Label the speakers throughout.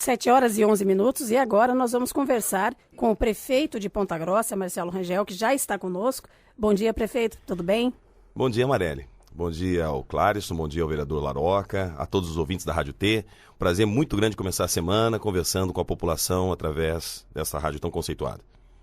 Speaker 1: 7h11 e agora nós vamos conversar com o prefeito de Ponta Grossa, Marcelo Rangel, que já está conosco. Bom dia, prefeito, tudo bem?
Speaker 2: Bom dia, Marelli. Bom dia ao Clárisson, bom dia ao vereador Laroca, a todos os ouvintes da Rádio T. Prazer muito grande começar a semana conversando com a população através dessa rádio tão conceituada.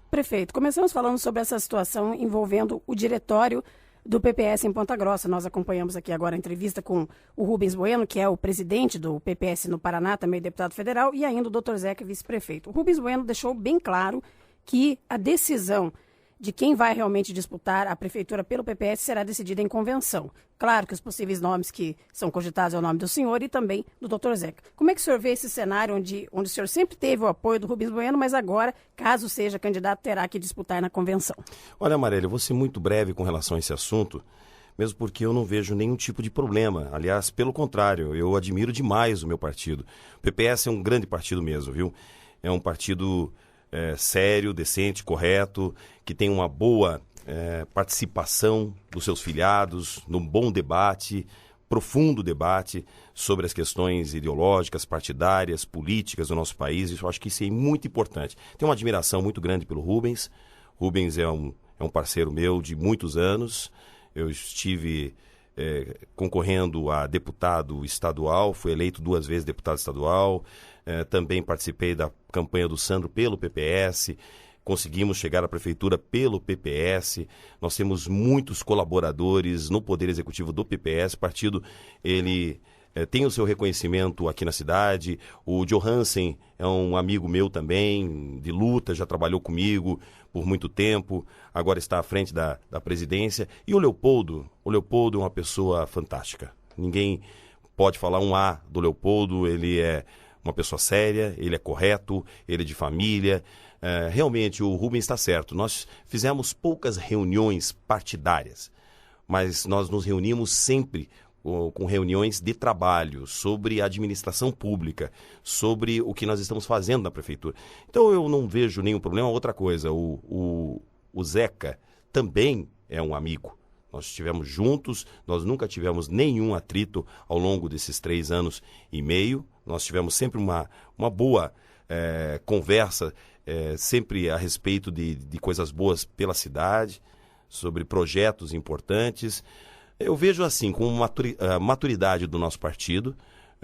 Speaker 1: Prefeito, começamos falando sobre essa situação envolvendo o diretório do PPS em Ponta Grossa. Nós acompanhamos aqui agora a entrevista com o Rubens Bueno, que é o presidente do PPS no Paraná, também deputado federal, e ainda o Dr. Zeca, vice-prefeito. O Rubens Bueno deixou bem claro que a decisão de quem vai realmente disputar a prefeitura pelo PPS será decidida em convenção. Claro que os possíveis nomes que são cogitados é o nome do senhor e também do Dr. Zeca. Como é que o senhor vê esse cenário onde o senhor sempre teve o apoio do Rubens Bueno, mas agora, caso seja candidato, terá que disputar na convenção?
Speaker 2: Olha, Amarelo, eu vou ser muito breve com relação a esse assunto, mesmo porque eu não vejo nenhum tipo de problema. Aliás, pelo contrário, eu admiro demais o meu partido. O PPS é um grande partido mesmo, viu? É um partido sério, decente, correto, que tem uma boa participação dos seus filiados, num bom debate, profundo debate sobre as questões ideológicas, partidárias, políticas do nosso país. Eu acho que isso é muito importante. Tenho uma admiração muito grande pelo Rubens. Rubens é um parceiro meu de muitos anos. Eu estive concorrendo a deputado estadual, fui eleito 2 vezes deputado estadual. Também participei da campanha do Sandro pelo PPS, conseguimos chegar à prefeitura pelo PPS, nós temos muitos colaboradores no Poder Executivo do PPS, o partido ele tem o seu reconhecimento aqui na cidade. O Johansen é um amigo meu também, de luta, já trabalhou comigo por muito tempo, agora está à frente da presidência. E o Leopoldo é uma pessoa fantástica, ninguém pode falar um A do Leopoldo. Ele é uma pessoa séria, ele é correto, ele é de família. Realmente o Rubens está certo. Nós fizemos poucas reuniões partidárias, mas nós nos reunimos sempre com reuniões de trabalho sobre a administração pública, sobre o que nós estamos fazendo na prefeitura. Então eu não vejo nenhum problema. Outra coisa, o Zeca também é um amigo. Nós estivemos juntos, nós nunca tivemos nenhum atrito ao longo desses 3 anos e meio. Nós tivemos sempre uma boa conversa, sempre a respeito de coisas boas pela cidade, sobre projetos importantes. Eu vejo assim, com a maturidade do nosso partido,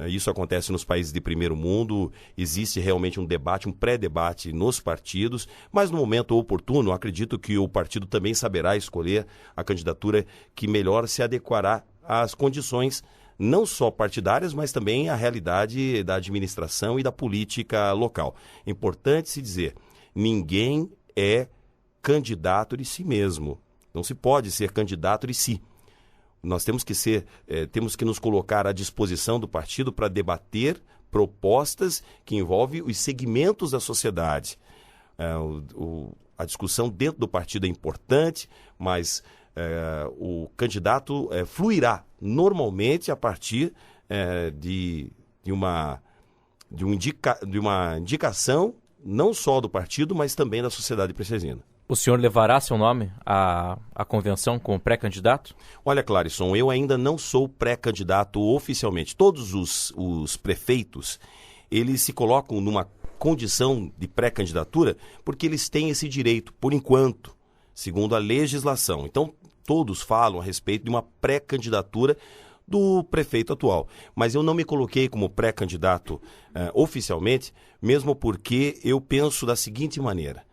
Speaker 2: isso acontece nos países de primeiro mundo, existe realmente um debate, um pré-debate nos partidos, mas no momento oportuno, acredito que o partido também saberá escolher a candidatura que melhor se adequará às condições, não só partidárias, mas também à realidade da administração e da política local. Importante se dizer, ninguém é candidato de si mesmo, não se pode ser candidato de si. Nós temos que nos colocar à disposição do partido para debater propostas que envolvem os segmentos da sociedade. A discussão dentro do partido é importante, mas o candidato fluirá normalmente a partir de uma indicação não só do partido, mas também da sociedade precesina.
Speaker 3: O senhor levará seu nome à convenção como pré-candidato?
Speaker 2: Olha, Clárisson, eu ainda não sou pré-candidato oficialmente. Todos os prefeitos, eles se colocam numa condição de pré-candidatura porque eles têm esse direito, por enquanto, segundo a legislação. Então, todos falam a respeito de uma pré-candidatura do prefeito atual. Mas eu não me coloquei como pré-candidato oficialmente, mesmo porque eu penso da seguinte maneira.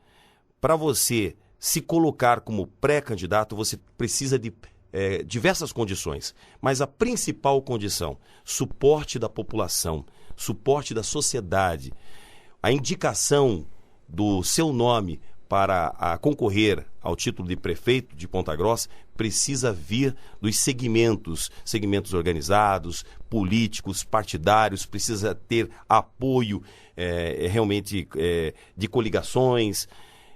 Speaker 2: Para você se colocar como pré-candidato, você precisa de diversas condições, mas a principal condição, suporte da população, suporte da sociedade, a indicação do seu nome para concorrer ao título de prefeito de Ponta Grossa precisa vir dos segmentos organizados, políticos, partidários, precisa ter apoio realmente de coligações.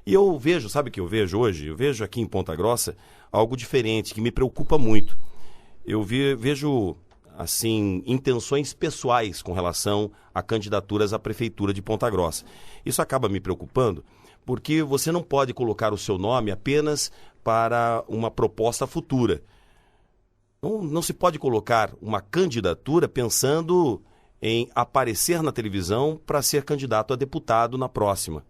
Speaker 2: E eu vejo, sabe o que eu vejo hoje? Eu vejo aqui em Ponta Grossa algo diferente, que me preocupa muito. Eu vejo, assim, intenções pessoais com relação a candidaturas à prefeitura de Ponta Grossa. Isso acaba me preocupando, porque você não pode colocar o seu nome apenas para uma proposta futura. Não se pode colocar uma candidatura pensando em aparecer na televisão para ser candidato a deputado na próxima.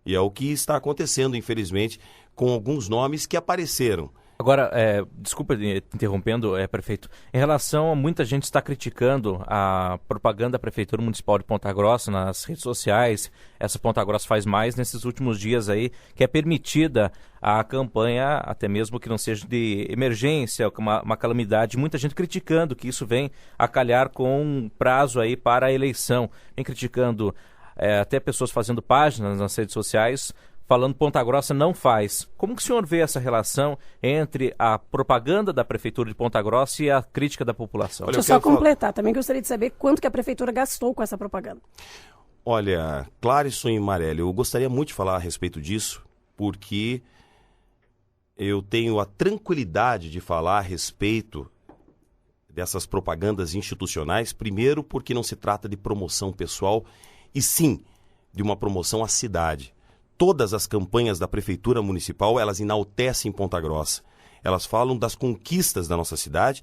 Speaker 2: E é o que está acontecendo, infelizmente, com alguns nomes que apareceram.
Speaker 3: Agora, desculpa interrompendo, prefeito, em relação a muita gente está criticando a propaganda da Prefeitura Municipal de Ponta Grossa nas redes sociais, essa Ponta Grossa faz mais nesses últimos dias aí, que é permitida a campanha, até mesmo que não seja de emergência, uma calamidade, muita gente criticando que isso vem a calhar com um prazo aí para a eleição, vem criticando até pessoas fazendo páginas nas redes sociais, falando Ponta Grossa não faz. Como que o senhor vê essa relação entre a propaganda da Prefeitura de Ponta Grossa e a crítica da população?
Speaker 1: Deixa eu só completar. Também gostaria de saber quanto que a Prefeitura gastou com essa propaganda.
Speaker 2: Olha, Clárisson e Marelli, eu gostaria muito de falar a respeito disso, porque eu tenho a tranquilidade de falar a respeito dessas propagandas institucionais, primeiro porque não se trata de promoção pessoal, e sim de uma promoção à cidade. Todas as campanhas da Prefeitura Municipal, elas enaltecem Ponta Grossa. Elas falam das conquistas da nossa cidade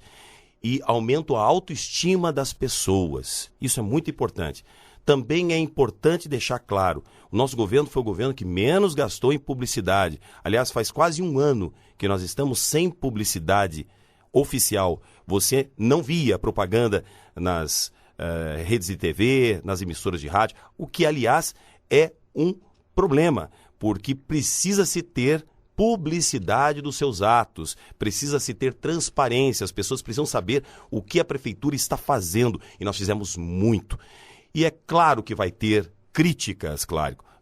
Speaker 2: e aumentam a autoestima das pessoas. Isso é muito importante. Também é importante deixar claro, o nosso governo foi o governo que menos gastou em publicidade. Aliás, faz quase um ano que nós estamos sem publicidade oficial. Você não via propaganda nas redes de TV, nas emissoras de rádio, o que, aliás, é um problema, porque precisa-se ter publicidade dos seus atos, precisa-se ter transparência, as pessoas precisam saber o que a Prefeitura está fazendo, e nós fizemos muito. E é claro que vai ter críticas,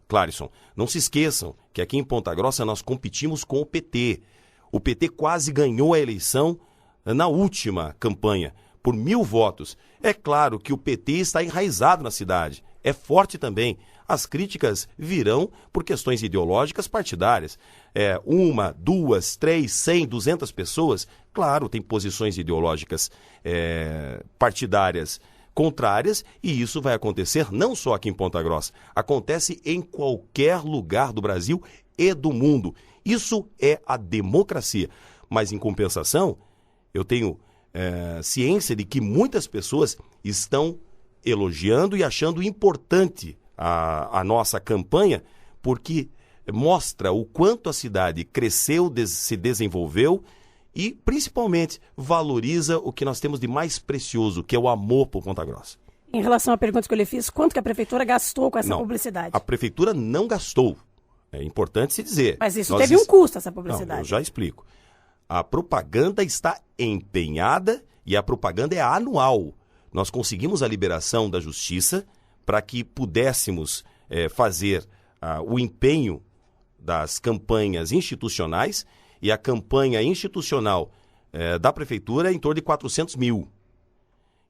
Speaker 2: Clárisson. Não se esqueçam que aqui em Ponta Grossa nós competimos com o PT. O PT quase ganhou a eleição na última campanha, por 1.000 votos. É claro que o PT está enraizado na cidade, é forte também. As críticas virão por questões ideológicas partidárias. 1, 2, 3, 100, 200 pessoas, claro, tem posições ideológicas partidárias contrárias, e isso vai acontecer não só aqui em Ponta Grossa, acontece em qualquer lugar do Brasil e do mundo. Isso é a democracia. Mas, em compensação, eu tenho ciência de que muitas pessoas estão elogiando e achando importante a nossa campanha, porque mostra o quanto a cidade cresceu, se desenvolveu e, principalmente, valoriza o que nós temos de mais precioso, que é o amor por Ponta Grossa.
Speaker 1: Em relação à pergunta que eu lhe fiz, quanto que a Prefeitura gastou com essa publicidade?
Speaker 2: A Prefeitura não gastou. É importante se dizer.
Speaker 1: Mas isso teve um custo, essa publicidade.
Speaker 2: Não, eu já explico. A propaganda está empenhada e a propaganda é anual. Nós conseguimos a liberação da Justiça para que pudéssemos fazer o empenho das campanhas institucionais, e a campanha institucional da Prefeitura é em torno de 400 mil.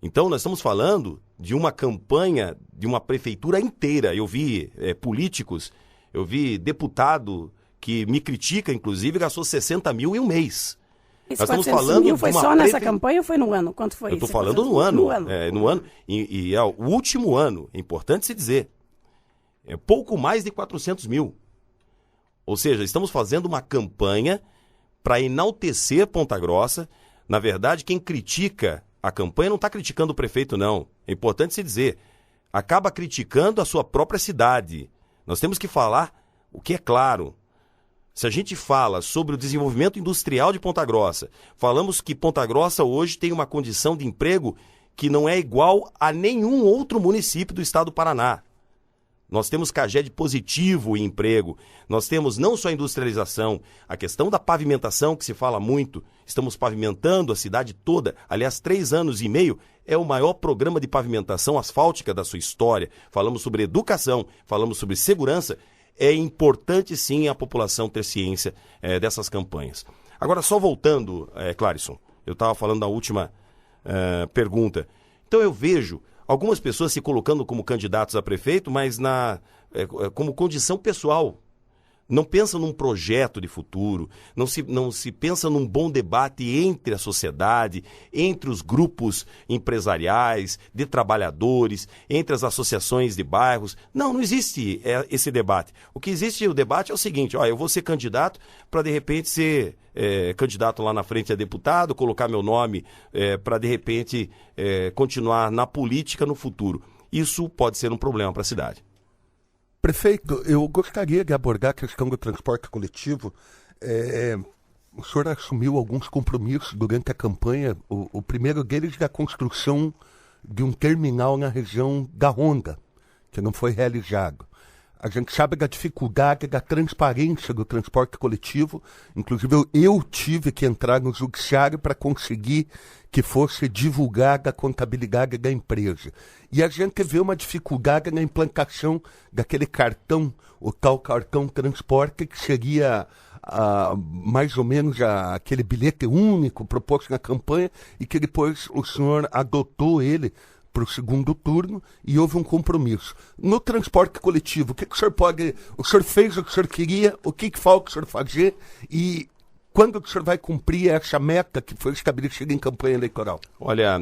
Speaker 2: Então, nós estamos falando de uma campanha de uma prefeitura inteira. Eu vi políticos, eu vi deputado que me critica, inclusive, gastou 60 mil em um mês.
Speaker 1: Esse 400 mil foi só nessa campanha ou foi no ano? Quanto foi?
Speaker 2: Eu estou falando no ano. No ano. E é o último ano, é importante se dizer. É pouco mais de 400 mil. Ou seja, estamos fazendo uma campanha para enaltecer Ponta Grossa. Na verdade, quem critica a campanha não está criticando o prefeito, não. É importante se dizer. Acaba criticando a sua própria cidade. Nós temos que falar o que é claro. Se a gente fala sobre o desenvolvimento industrial de Ponta Grossa, falamos que Ponta Grossa hoje tem uma condição de emprego que não é igual a nenhum outro município do estado do Paraná. Nós temos CAGED positivo em emprego, nós temos não só a industrialização, a questão da pavimentação, que se fala muito, estamos pavimentando a cidade toda, aliás, 3 anos e meio, é o maior programa de pavimentação asfáltica da sua história. Falamos sobre educação, falamos sobre segurança. É importante, sim, a população ter ciência dessas campanhas. Agora, só voltando, Clárisson, eu estava falando da última pergunta. Então, eu vejo algumas pessoas se colocando como candidatos a prefeito, mas como condição pessoal. não pensa num projeto de futuro, não se pensa num bom debate entre a sociedade, entre os grupos empresariais, de trabalhadores, entre as associações de bairros. Não existe esse debate. O que existe, o debate é o seguinte: eu vou ser candidato para de repente ser candidato lá na frente a deputado, colocar meu nome para de repente continuar na política no futuro. Isso pode ser um problema para a cidade.
Speaker 4: Prefeito, eu gostaria de abordar a questão do transporte coletivo. O senhor assumiu alguns compromissos durante a campanha, o primeiro deles da construção de um terminal na região da Ronda, que não foi realizado. A gente sabe da dificuldade da transparência do transporte coletivo. Inclusive, eu tive que entrar no judiciário para conseguir que fosse divulgada a contabilidade da empresa. E a gente vê uma dificuldade na implantação daquele cartão, o tal cartão transporte, que seria mais ou menos aquele bilhete único proposto na campanha, e que depois o senhor adotou ele para o segundo turno e houve um compromisso. No transporte coletivo, o senhor fez o que o senhor queria, o que falta o senhor fazer e quando o senhor vai cumprir essa meta que foi estabelecida em campanha eleitoral?
Speaker 2: Olha,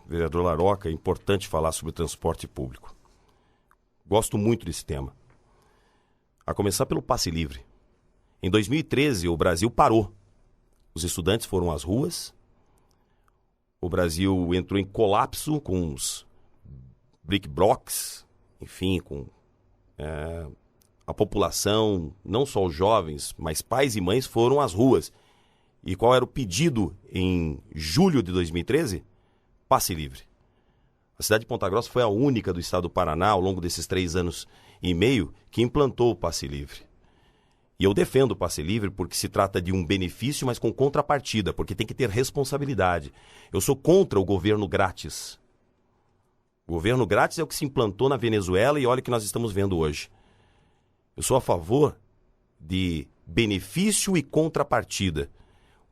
Speaker 2: vereador Laroca, é importante falar sobre o transporte público. Gosto muito desse tema. A começar pelo passe livre. Em 2013, o Brasil parou. Os estudantes foram às ruas. O Brasil entrou em colapso com os brick blocks, enfim, com a população, não só os jovens, mas pais e mães foram às ruas. E qual era o pedido em julho de 2013? Passe livre. A cidade de Ponta Grossa foi a única do estado do Paraná, ao longo desses 3 anos e meio, que implantou o passe livre. E eu defendo o passe livre porque se trata de um benefício, mas com contrapartida, porque tem que ter responsabilidade. Eu sou contra o governo grátis. O governo grátis é o que se implantou na Venezuela e olha o que nós estamos vendo hoje. Eu sou a favor de benefício e contrapartida.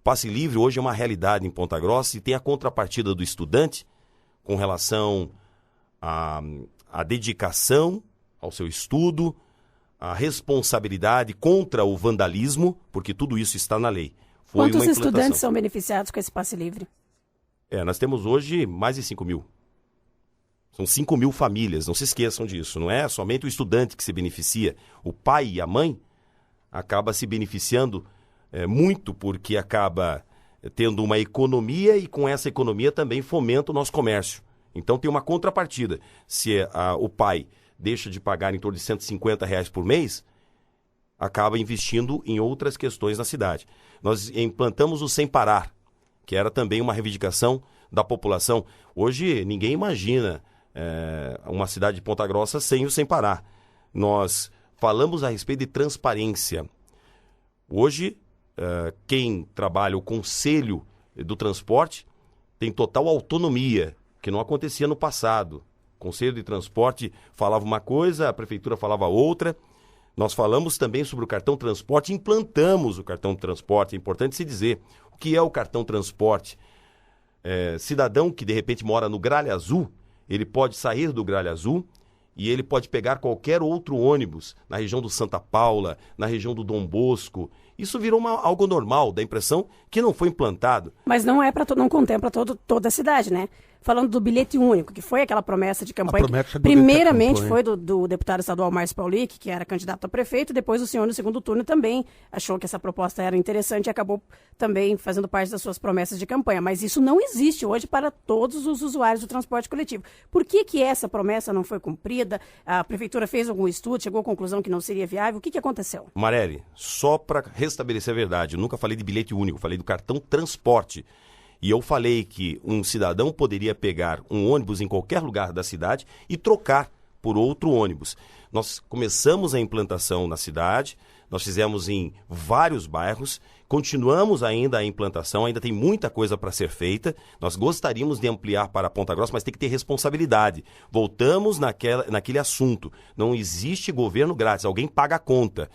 Speaker 2: O passe livre hoje é uma realidade em Ponta Grossa e tem a contrapartida do estudante com relação à dedicação ao seu estudo, a responsabilidade contra o vandalismo, porque tudo isso está na lei.
Speaker 1: Quantos estudantes são beneficiados com esse passe livre?
Speaker 2: Nós temos hoje mais de 5 mil. São 5 mil famílias, não se esqueçam disso. Não é somente o estudante que se beneficia. O pai e a mãe acaba se beneficiando muito porque acaba tendo uma economia e com essa economia também fomenta o nosso comércio. Então tem uma contrapartida. Se o pai deixa de pagar em torno de R$150 por mês, acaba investindo em outras questões na cidade. Nós implantamos o Sem Parar, que era também uma reivindicação da população. Hoje ninguém imagina uma cidade de Ponta Grossa sem o Sem Parar. Nós falamos a respeito de transparência. Hoje, quem trabalha o Conselho do Transporte tem total autonomia, que não acontecia no passado. O Conselho de Transporte falava uma coisa, a Prefeitura falava outra. Nós falamos também sobre o cartão transporte, implantamos o cartão transporte. É importante se dizer o que é o cartão transporte. Cidadão que de repente mora no Gralha Azul, ele pode sair do Gralha Azul e ele pode pegar qualquer outro ônibus na região do Santa Paula, na região do Dom Bosco. Isso virou algo normal, dá a impressão que não foi implantado.
Speaker 1: Mas não não contempla toda a cidade, né? Falando do bilhete único, que foi aquela promessa de campanha, primeiramente foi do deputado estadual Márcio Paulic, que era candidato a prefeito, depois o senhor no segundo turno também achou que essa proposta era interessante e acabou também fazendo parte das suas promessas de campanha. Mas isso não existe hoje para todos os usuários do transporte coletivo. Por que essa promessa não foi cumprida? A prefeitura fez algum estudo, chegou à conclusão que não seria viável? O que aconteceu?
Speaker 2: Mareli, só para restabelecer a verdade, eu nunca falei de bilhete único, falei do cartão transporte. E eu falei que um cidadão poderia pegar um ônibus em qualquer lugar da cidade e trocar por outro ônibus. Nós começamos a implantação na cidade, nós fizemos em vários bairros, continuamos ainda a implantação, ainda tem muita coisa para ser feita. Nós gostaríamos de ampliar para Ponta Grossa, mas tem que ter responsabilidade. Voltamos naquele assunto. Não existe governo grátis, alguém paga a conta.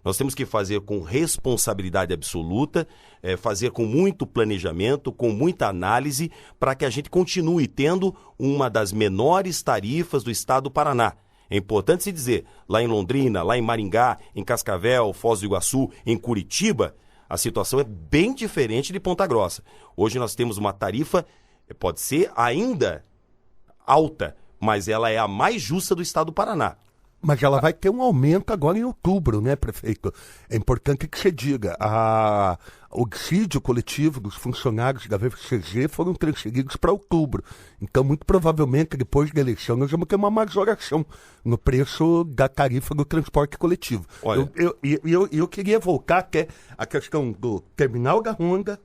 Speaker 2: Nós temos que fazer com responsabilidade absoluta, fazer com muito planejamento, com muita análise, para que a gente continue tendo uma das menores tarifas do estado do Paraná. É importante se dizer, lá em Londrina, lá em Maringá, em Cascavel, Foz do Iguaçu, em Curitiba, a situação é bem diferente de Ponta Grossa. Hoje nós temos uma tarifa, pode ser ainda alta, mas ela é a mais justa do estado do Paraná.
Speaker 4: Mas ela vai ter um aumento agora em outubro, né, prefeito? É importante que você diga, o dissídio coletivo dos funcionários da VFCG foram transferidos para outubro. Então, muito provavelmente, depois da eleição, nós vamos ter uma majoração no preço da tarifa do transporte coletivo.
Speaker 2: Olha,
Speaker 4: Eu queria voltar até a questão do terminal da Honda.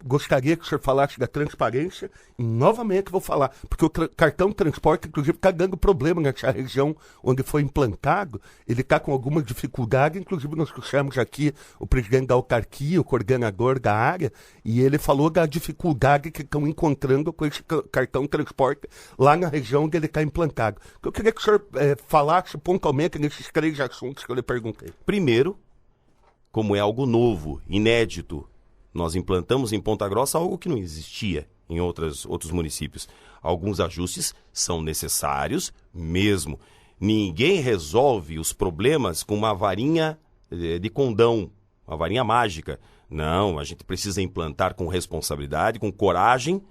Speaker 4: Gostaria que o senhor falasse da transparência e novamente vou falar, porque o cartão de transporte, inclusive, está dando problema nessa região onde foi implantado, ele está com alguma dificuldade, inclusive nós trouxemos aqui o presidente da autarquia, o coordenador da área, e ele falou da dificuldade que estão encontrando com esse cartão de transporte lá na região onde ele está implantado. Eu queria que o senhor falasse pontualmente nesses 3 assuntos que eu lhe perguntei.
Speaker 2: primeiro, como é algo novo, inédito, nós implantamos em Ponta Grossa algo que não existia em outros municípios. Alguns ajustes são necessários mesmo. Ninguém resolve os problemas com uma varinha de condão, uma varinha mágica. Não, a gente precisa implantar com responsabilidade, com coragem,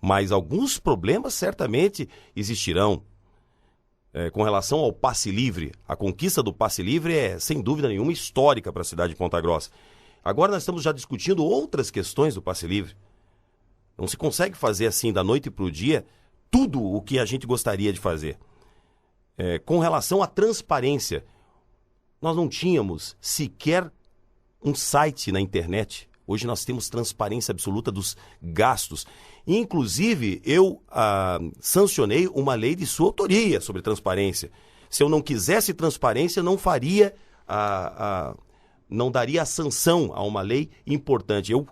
Speaker 2: mas alguns problemas certamente existirão. Com relação ao passe livre, a conquista do passe livre é, sem dúvida nenhuma, histórica para a cidade de Ponta Grossa. Agora nós estamos já discutindo outras questões do passe livre. Não se consegue fazer assim, da noite para o dia, tudo o que a gente gostaria de fazer. Com relação à transparência, nós não tínhamos sequer um site na internet. Hoje nós temos transparência absoluta dos gastos. Inclusive, eu sancionei uma lei de sua autoria sobre transparência. Se eu não quisesse transparência, não faria não daria a sanção a uma lei importante. Eu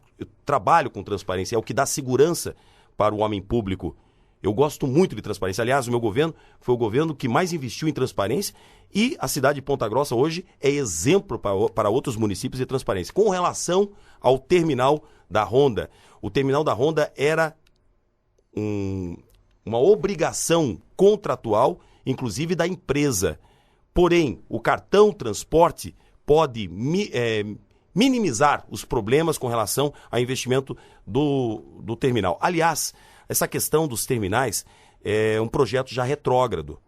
Speaker 2: trabalho com transparência, é o que dá segurança para o homem público. Eu gosto muito de transparência. Aliás, o meu governo foi o governo que mais investiu em transparência e a cidade de Ponta Grossa hoje é exemplo para outros municípios de transparência. Com relação ao terminal da Honda, o terminal da Honda era uma obrigação contratual, inclusive da empresa. Porém, o cartão transporte pode minimizar os problemas com relação ao investimento do terminal. Aliás, essa questão dos terminais é um projeto já retrógrado.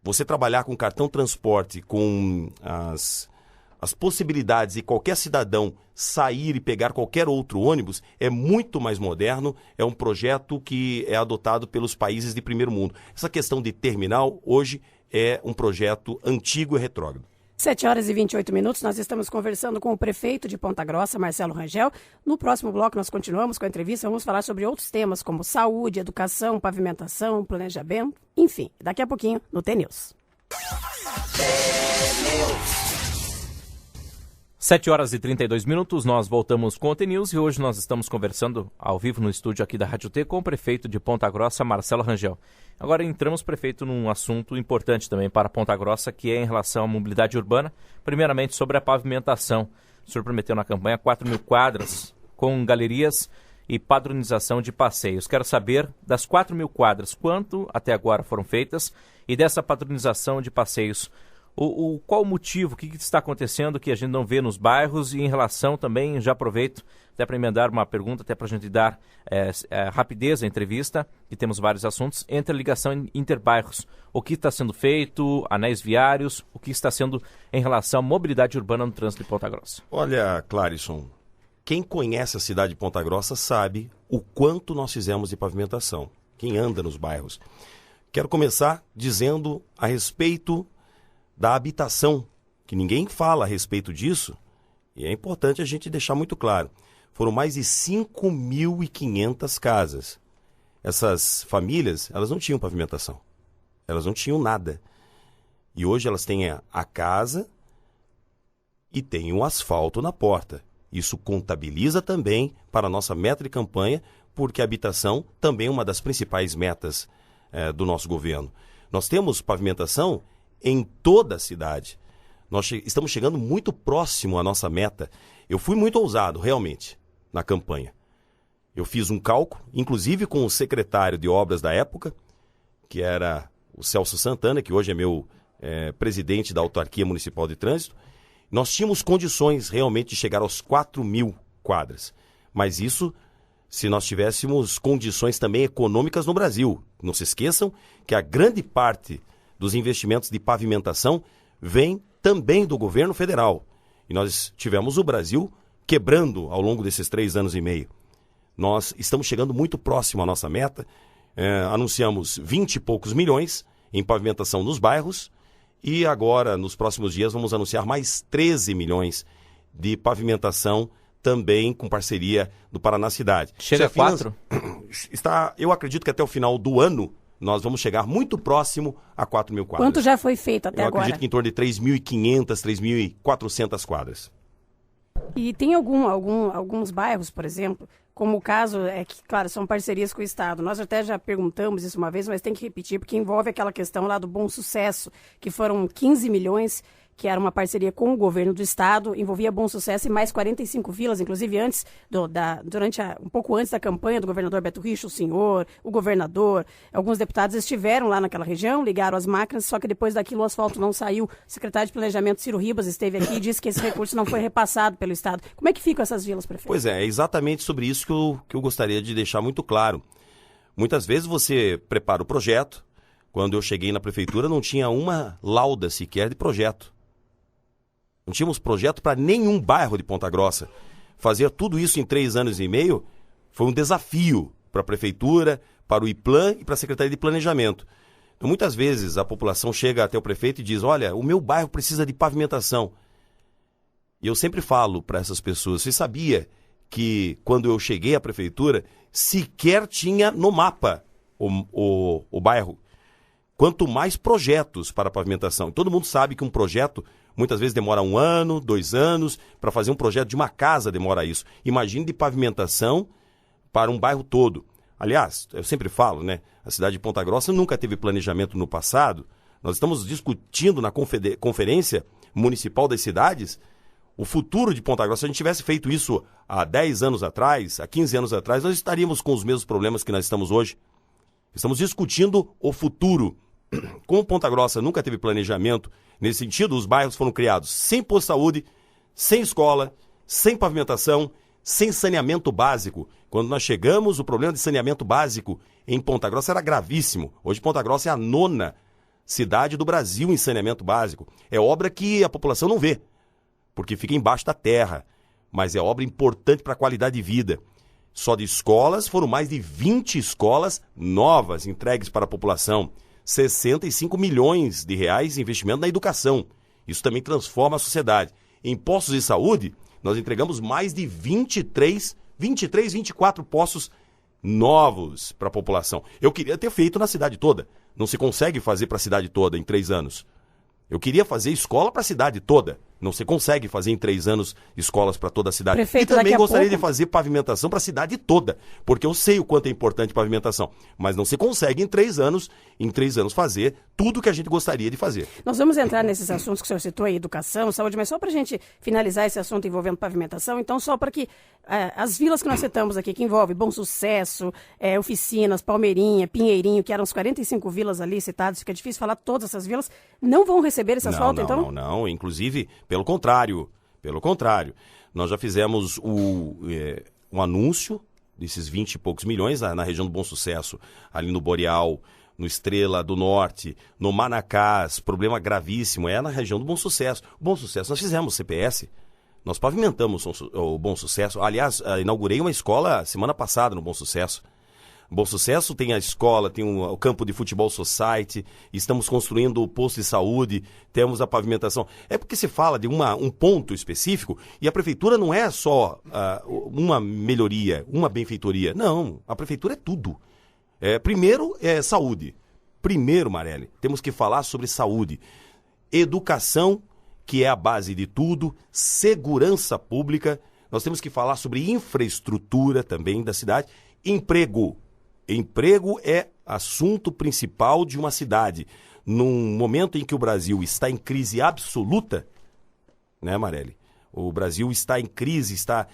Speaker 2: Você trabalhar com cartão transporte, com as possibilidades de qualquer cidadão sair e pegar qualquer outro ônibus é muito mais moderno, é um projeto que é adotado pelos países de primeiro mundo. Essa questão de terminal hoje é um projeto antigo e retrógrado.
Speaker 1: 7h28, nós estamos conversando com o prefeito de Ponta Grossa, Marcelo Rangel. No próximo bloco nós continuamos com a entrevista, vamos falar sobre outros temas como saúde, educação, pavimentação, planejamento, enfim, daqui a pouquinho no T-News.
Speaker 3: 7h32, nós voltamos com o T-News e hoje nós estamos conversando ao vivo no estúdio aqui da Rádio T com o prefeito de Ponta Grossa, Marcelo Rangel. Agora entramos, prefeito, num assunto importante também para Ponta Grossa, que é em relação à mobilidade urbana, primeiramente sobre a pavimentação. O senhor prometeu na campanha 4.000 quadras com galerias e padronização de passeios. Quero saber das 4.000 quadras, quanto até agora foram feitas e dessa padronização de passeios. Qual o motivo, o que está acontecendo que a gente não vê nos bairros e em relação também, já aproveito até para emendar uma pergunta, até para a gente dar rapidez à entrevista, que temos vários assuntos, entre a ligação interbairros. O que está sendo feito, anéis viários, o que está sendo em relação à mobilidade urbana no trânsito de Ponta Grossa?
Speaker 2: Olha, Clarison, quem conhece a cidade de Ponta Grossa sabe o quanto nós fizemos de pavimentação, quem anda nos bairros. Quero começar dizendo a respeito da habitação, que ninguém fala a respeito disso, e é importante a gente deixar muito claro. Foram mais de 5.500 casas. Essas famílias, elas não tinham pavimentação, elas não tinham nada. E hoje elas têm a casa e têm o asfalto na porta. Isso contabiliza também para a nossa meta de campanha, porque a habitação também é uma das principais metas do nosso governo. Nós temos pavimentação em toda a cidade. Nós estamos chegando muito próximo à nossa meta. Eu fui muito ousado, realmente, na campanha. Eu fiz um cálculo, inclusive com o secretário de obras da época, que era o Celso Santana, que hoje é meu presidente da Autarquia Municipal de Trânsito, nós tínhamos condições realmente de chegar aos 4.000 quadras. Mas isso se nós tivéssemos condições também econômicas no Brasil. Não se esqueçam que a grande parte dos investimentos de pavimentação vem também do governo federal. E nós tivemos o Brasil quebrando ao longo desses 3 anos e meio. Nós estamos chegando muito próximo à nossa meta. Anunciamos 20 e poucos milhões em pavimentação nos bairros e agora, nos próximos dias, vamos anunciar mais 13 milhões de pavimentação também com parceria do Paraná Cidade.
Speaker 3: Chega a 4?
Speaker 2: Eu acredito que até o final do ano nós vamos chegar muito próximo a 4.000 quadras.
Speaker 1: Quanto já foi feito até agora?
Speaker 2: Eu acredito que em torno de 3.500, 3.400 quadras.
Speaker 1: E tem alguns bairros, por exemplo, como o caso é que, claro, são parcerias com o Estado. Nós até já perguntamos isso uma vez, mas tem que repetir, porque envolve aquela questão lá do Bom Sucesso, que foram 15 milhões, que era uma parceria com o governo do Estado, envolvia Bom Sucesso e mais 45 vilas, inclusive um pouco antes da campanha do governador Beto Richa, o senhor, o governador, alguns deputados estiveram lá naquela região, ligaram as máquinas, só que depois daquilo o asfalto não saiu. O secretário de Planejamento, Ciro Ribas, esteve aqui e disse que esse recurso não foi repassado pelo Estado. Como é que ficam essas vilas, prefeito?
Speaker 2: Pois é exatamente sobre isso que eu gostaria de deixar muito claro. Muitas vezes você prepara o projeto. Quando eu cheguei na prefeitura não tinha uma lauda sequer de projeto. Não tínhamos projeto para nenhum bairro de Ponta Grossa. Fazer tudo isso em 3 anos e meio foi um desafio para a prefeitura, para o IPLAN e para a Secretaria de Planejamento. Então, muitas vezes a população chega até o prefeito e diz, olha, o meu bairro precisa de pavimentação. E eu sempre falo para essas pessoas, você sabia que quando eu cheguei à prefeitura, sequer tinha no mapa o bairro. Quanto mais projetos para pavimentação. Todo mundo sabe que um projeto muitas vezes demora 1 ano, 2 anos. Para fazer um projeto de uma casa demora isso. Imagine de pavimentação para um bairro todo. Aliás, eu sempre falo, né? A cidade de Ponta Grossa nunca teve planejamento no passado. Nós estamos discutindo na Conferência Municipal das Cidades o futuro de Ponta Grossa. Se a gente tivesse feito isso há 10 anos atrás, há 15 anos atrás, nós estaríamos com os mesmos problemas que nós estamos hoje. Estamos discutindo o futuro. Como Ponta Grossa nunca teve planejamento, nesse sentido, os bairros foram criados sem posto de saúde, sem escola, sem pavimentação, sem saneamento básico. Quando nós chegamos, o problema de saneamento básico em Ponta Grossa era gravíssimo. Hoje Ponta Grossa é a 9ª cidade do Brasil em saneamento básico. É obra que a população não vê, porque fica embaixo da terra, mas é obra importante para a qualidade de vida. Só de escolas, foram mais de 20 escolas novas entregues para a população. 65 milhões de reais em investimento na educação. Isso também transforma a sociedade. Em postos de saúde, nós entregamos mais de 23, 24 postos novos para a população. Eu queria ter feito na cidade toda. Não se consegue fazer para a cidade toda em 3 anos. Eu queria fazer escola para a cidade toda. Não se consegue fazer em 3 anos escolas para toda a cidade.
Speaker 1: Prefeito,
Speaker 2: e também gostaria de fazer pavimentação para a cidade toda, porque eu sei o quanto é importante pavimentação. Mas não se consegue em 3 aanos fazer tudo o que a gente gostaria de fazer.
Speaker 1: Nós vamos entrar nesses assuntos que o senhor citou aí, educação, saúde, mas só para a gente finalizar esse assunto envolvendo pavimentação, então só para que as vilas que nós citamos aqui, que envolve Bom Sucesso, Oficinas, Palmeirinha, Pinheirinho, que eram as 45 vilas ali citadas, fica difícil falar todas essas vilas, não vão receber esse asfalto, então?
Speaker 2: Não. Inclusive, pelo contrário. Nós já fizemos um anúncio desses 20 e poucos milhões na região do Bom Sucesso, ali no Boreal, no Estrela do Norte, no Manacás, problema gravíssimo, é na região do Bom Sucesso. O Bom Sucesso, nós fizemos CPS, nós pavimentamos o Bom Sucesso. Aliás, inaugurei uma escola semana passada no Bom Sucesso. Bom Sucesso tem a escola, tem o campo de futebol society, estamos construindo o posto de saúde, temos a pavimentação. É porque se fala de um ponto específico e a prefeitura não é só uma melhoria, uma benfeitoria. Não, a prefeitura é tudo. Primeiro é saúde. Primeiro, Marelli, temos que falar sobre saúde. Educação, que é a base de tudo, segurança pública. Nós temos que falar sobre infraestrutura também da cidade. Emprego. Emprego é assunto principal de uma cidade. Num momento em que o Brasil está em crise absoluta, né, Marelli? O Brasil está em crise, está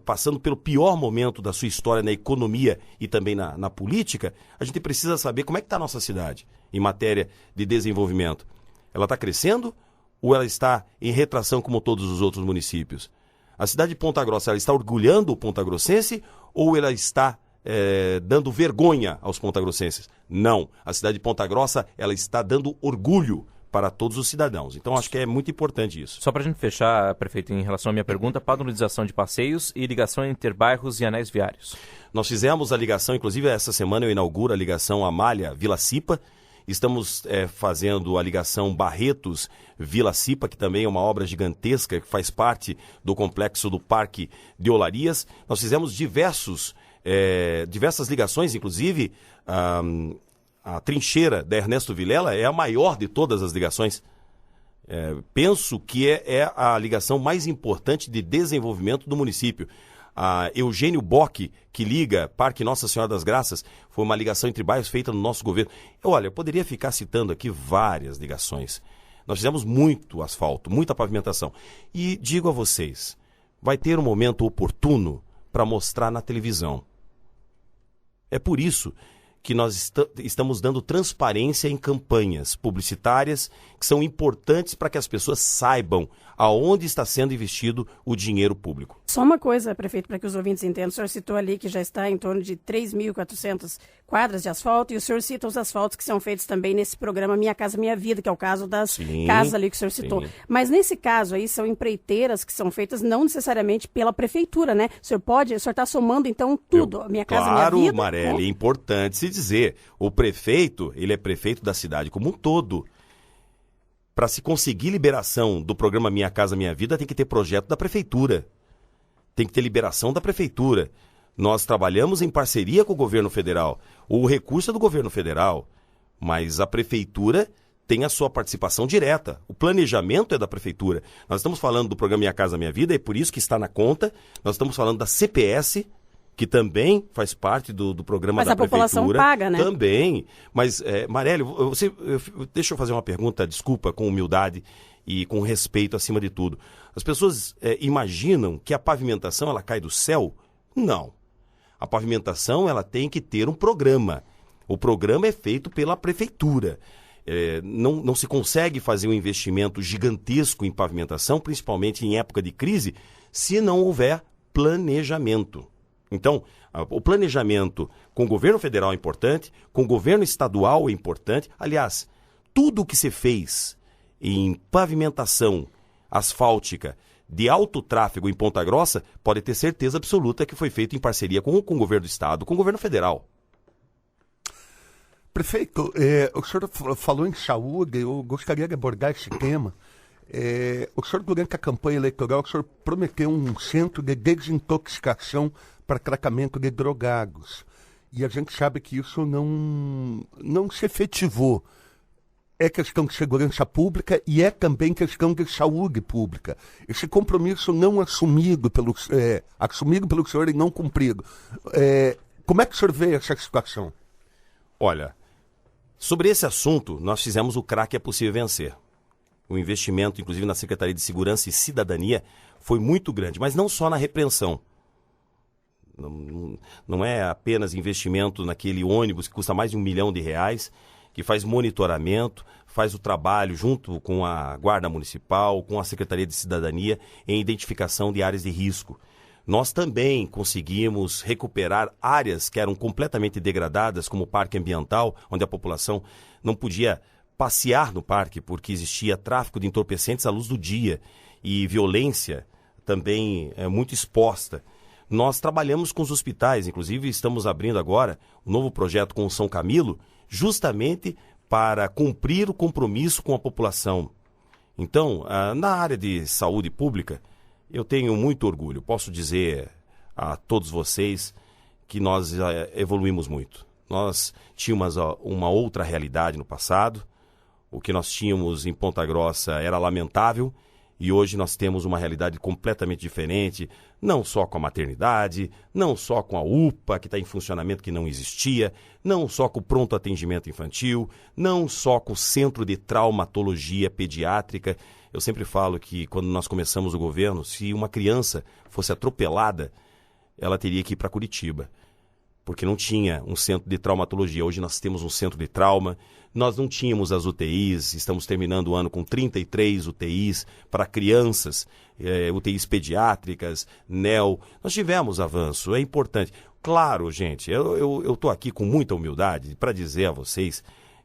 Speaker 2: passando pelo pior momento da sua história na economia e também na política. A gente precisa saber como é que está a nossa cidade em matéria de desenvolvimento. Ela está crescendo ou ela está em retração como todos os outros municípios? A cidade de Ponta Grossa, ela está orgulhando o pontagrossense ou ela está dando vergonha aos pontagrossenses? Não. A cidade de Ponta Grossa, ela está dando orgulho para todos os cidadãos. Então, acho que é muito importante isso.
Speaker 3: Só para a gente fechar, prefeito, em relação à minha pergunta, padronização de passeios e ligação entre bairros e anéis viários.
Speaker 2: Nós fizemos a ligação, inclusive essa semana eu inauguro a ligação Amália-Vila Cipa. Estamos fazendo a ligação Barretos-Vila Cipa, que também é uma obra gigantesca, que faz parte do complexo do Parque de Olarias. Nós fizemos diversas ligações, inclusive a trincheira da Ernesto Vilela é a maior de todas as ligações. Penso que é a ligação mais importante de desenvolvimento do município. A Eugênio Bock, que liga Parque Nossa Senhora das Graças, foi uma ligação entre bairros feita no nosso governo. Olha, eu poderia ficar citando aqui várias ligações. Nós fizemos muito asfalto, muita pavimentação. E digo a vocês, vai ter um momento oportuno para mostrar na televisão. É por isso que nós estamos dando transparência em campanhas publicitárias que são importantes para que as pessoas saibam aonde está sendo investido o dinheiro público.
Speaker 1: Só uma coisa, prefeito, para que os ouvintes entendam. O senhor citou ali que já está em torno de 3.400 quadras de asfalto e o senhor cita os asfaltos que são feitos também nesse programa Minha Casa Minha Vida, que é o caso das casas ali que o senhor citou. Sim. Mas nesse caso aí são empreiteiras que são feitas não necessariamente pela prefeitura, né? O senhor está somando então tudo, Minha Casa Minha Vida.
Speaker 2: Claro, Marely, é importante se dizer, o prefeito, ele é prefeito da cidade como um todo. Para se conseguir liberação do programa Minha Casa Minha Vida, tem que ter projeto da prefeitura. Tem que ter liberação da prefeitura. Nós trabalhamos em parceria com o governo federal. O recurso é do governo federal, mas a prefeitura tem a sua participação direta. O planejamento é da prefeitura. Nós estamos falando do programa Minha Casa Minha Vida, é por isso que está na conta. Nós estamos falando da CPS, que também faz parte do programa da prefeitura. Mas a população
Speaker 1: paga, né?
Speaker 2: Também. Mas, Marely, deixa eu fazer uma pergunta, desculpa, com humildade e com respeito acima de tudo. As pessoas imaginam que a pavimentação ela cai do céu? Não. A pavimentação ela tem que ter um programa. O programa é feito pela prefeitura. Não se consegue fazer um investimento gigantesco em pavimentação, principalmente em época de crise, se não houver planejamento. Então, o planejamento com o governo federal é importante, com o governo estadual é importante. Aliás, tudo o que se fez em pavimentação asfáltica de alto tráfego em Ponta Grossa, pode ter certeza absoluta que foi feito em parceria com o governo do estado, com o governo federal.
Speaker 4: Prefeito, o senhor falou em saúde, eu gostaria de abordar esse tema. O senhor, durante a campanha eleitoral, o senhor prometeu um centro de desintoxicação para tratamento de drogados. E a gente sabe que isso não se efetivou. É questão de segurança pública e é também questão de saúde pública. Esse compromisso não assumido pelo senhor e não cumprido. Como é que o senhor vê essa situação?
Speaker 2: Olha, sobre esse assunto, nós fizemos o CRAC É Possível Vencer. O investimento, inclusive na Secretaria de Segurança e Cidadania, foi muito grande, mas não só na repreensão. Não é apenas investimento naquele ônibus que custa mais de R$1 milhão, que faz monitoramento, faz o trabalho junto com a Guarda Municipal, com a Secretaria de Cidadania, em identificação de áreas de risco. Nós também conseguimos recuperar áreas que eram completamente degradadas, como o Parque Ambiental, onde a população não podia passear no parque, porque existia tráfico de entorpecentes à luz do dia e violência também muito exposta. Nós trabalhamos com os hospitais, inclusive estamos abrindo agora um novo projeto com o São Camilo, justamente para cumprir o compromisso com a população. Então, na área de saúde pública, eu tenho muito orgulho. Posso dizer a todos vocês que nós evoluímos muito. Nós tínhamos uma outra realidade no passado. O que nós tínhamos em Ponta Grossa era lamentável. E hoje nós temos uma realidade completamente diferente, não só com a maternidade, não só com a UPA, que está em funcionamento que não existia, não só com o pronto atendimento infantil, não só com o Centro de Traumatologia Pediátrica. Eu sempre falo que quando nós começamos o governo, se uma criança fosse atropelada, ela teria que ir para Curitiba, porque não tinha um centro de traumatologia. Hoje nós temos um centro de trauma, nós não tínhamos as UTIs, estamos terminando o ano com 33 UTIs para crianças, UTIs pediátricas, NEO. Nós tivemos avanço, é importante. Claro, gente, eu estou aqui com muita humildade para dizer a vocês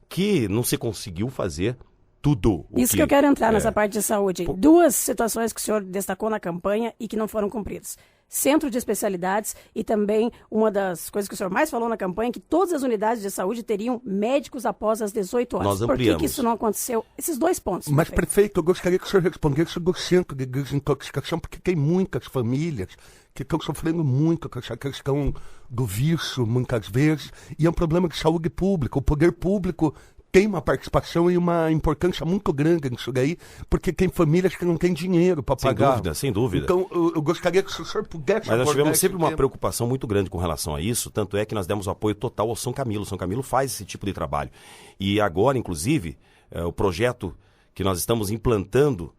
Speaker 2: que não se conseguiu fazer tudo.
Speaker 1: Isso que eu quero entrar nessa parte de saúde. Duas situações que o senhor destacou na campanha e que não foram cumpridas. Centro de especialidades e também uma das coisas que o senhor mais falou na campanha, que todas as unidades de saúde teriam médicos após as 18 horas.
Speaker 2: Nós ampliamos.
Speaker 1: Por que isso não aconteceu? Esses dois pontos.
Speaker 4: Mas, prefeito, eu gostaria que o senhor respondesse sobre o centro de desintoxicação, porque tem muitas famílias que estão sofrendo muito com essa questão do vício, muitas vezes, e é um problema de saúde pública. O poder público tem uma participação e uma importância muito grande nisso daí, porque tem famílias que não têm dinheiro para pagar.
Speaker 2: Sem dúvida, sem dúvida.
Speaker 4: Então, eu gostaria que o senhor pudesse
Speaker 2: Mas nós tivemos sempre uma
Speaker 4: tema.
Speaker 2: preocupação muito grande com relação a isso, tanto é que nós demos apoio total ao São Camilo. O São Camilo faz esse tipo de trabalho. E agora, inclusive, o projeto que nós estamos implantando,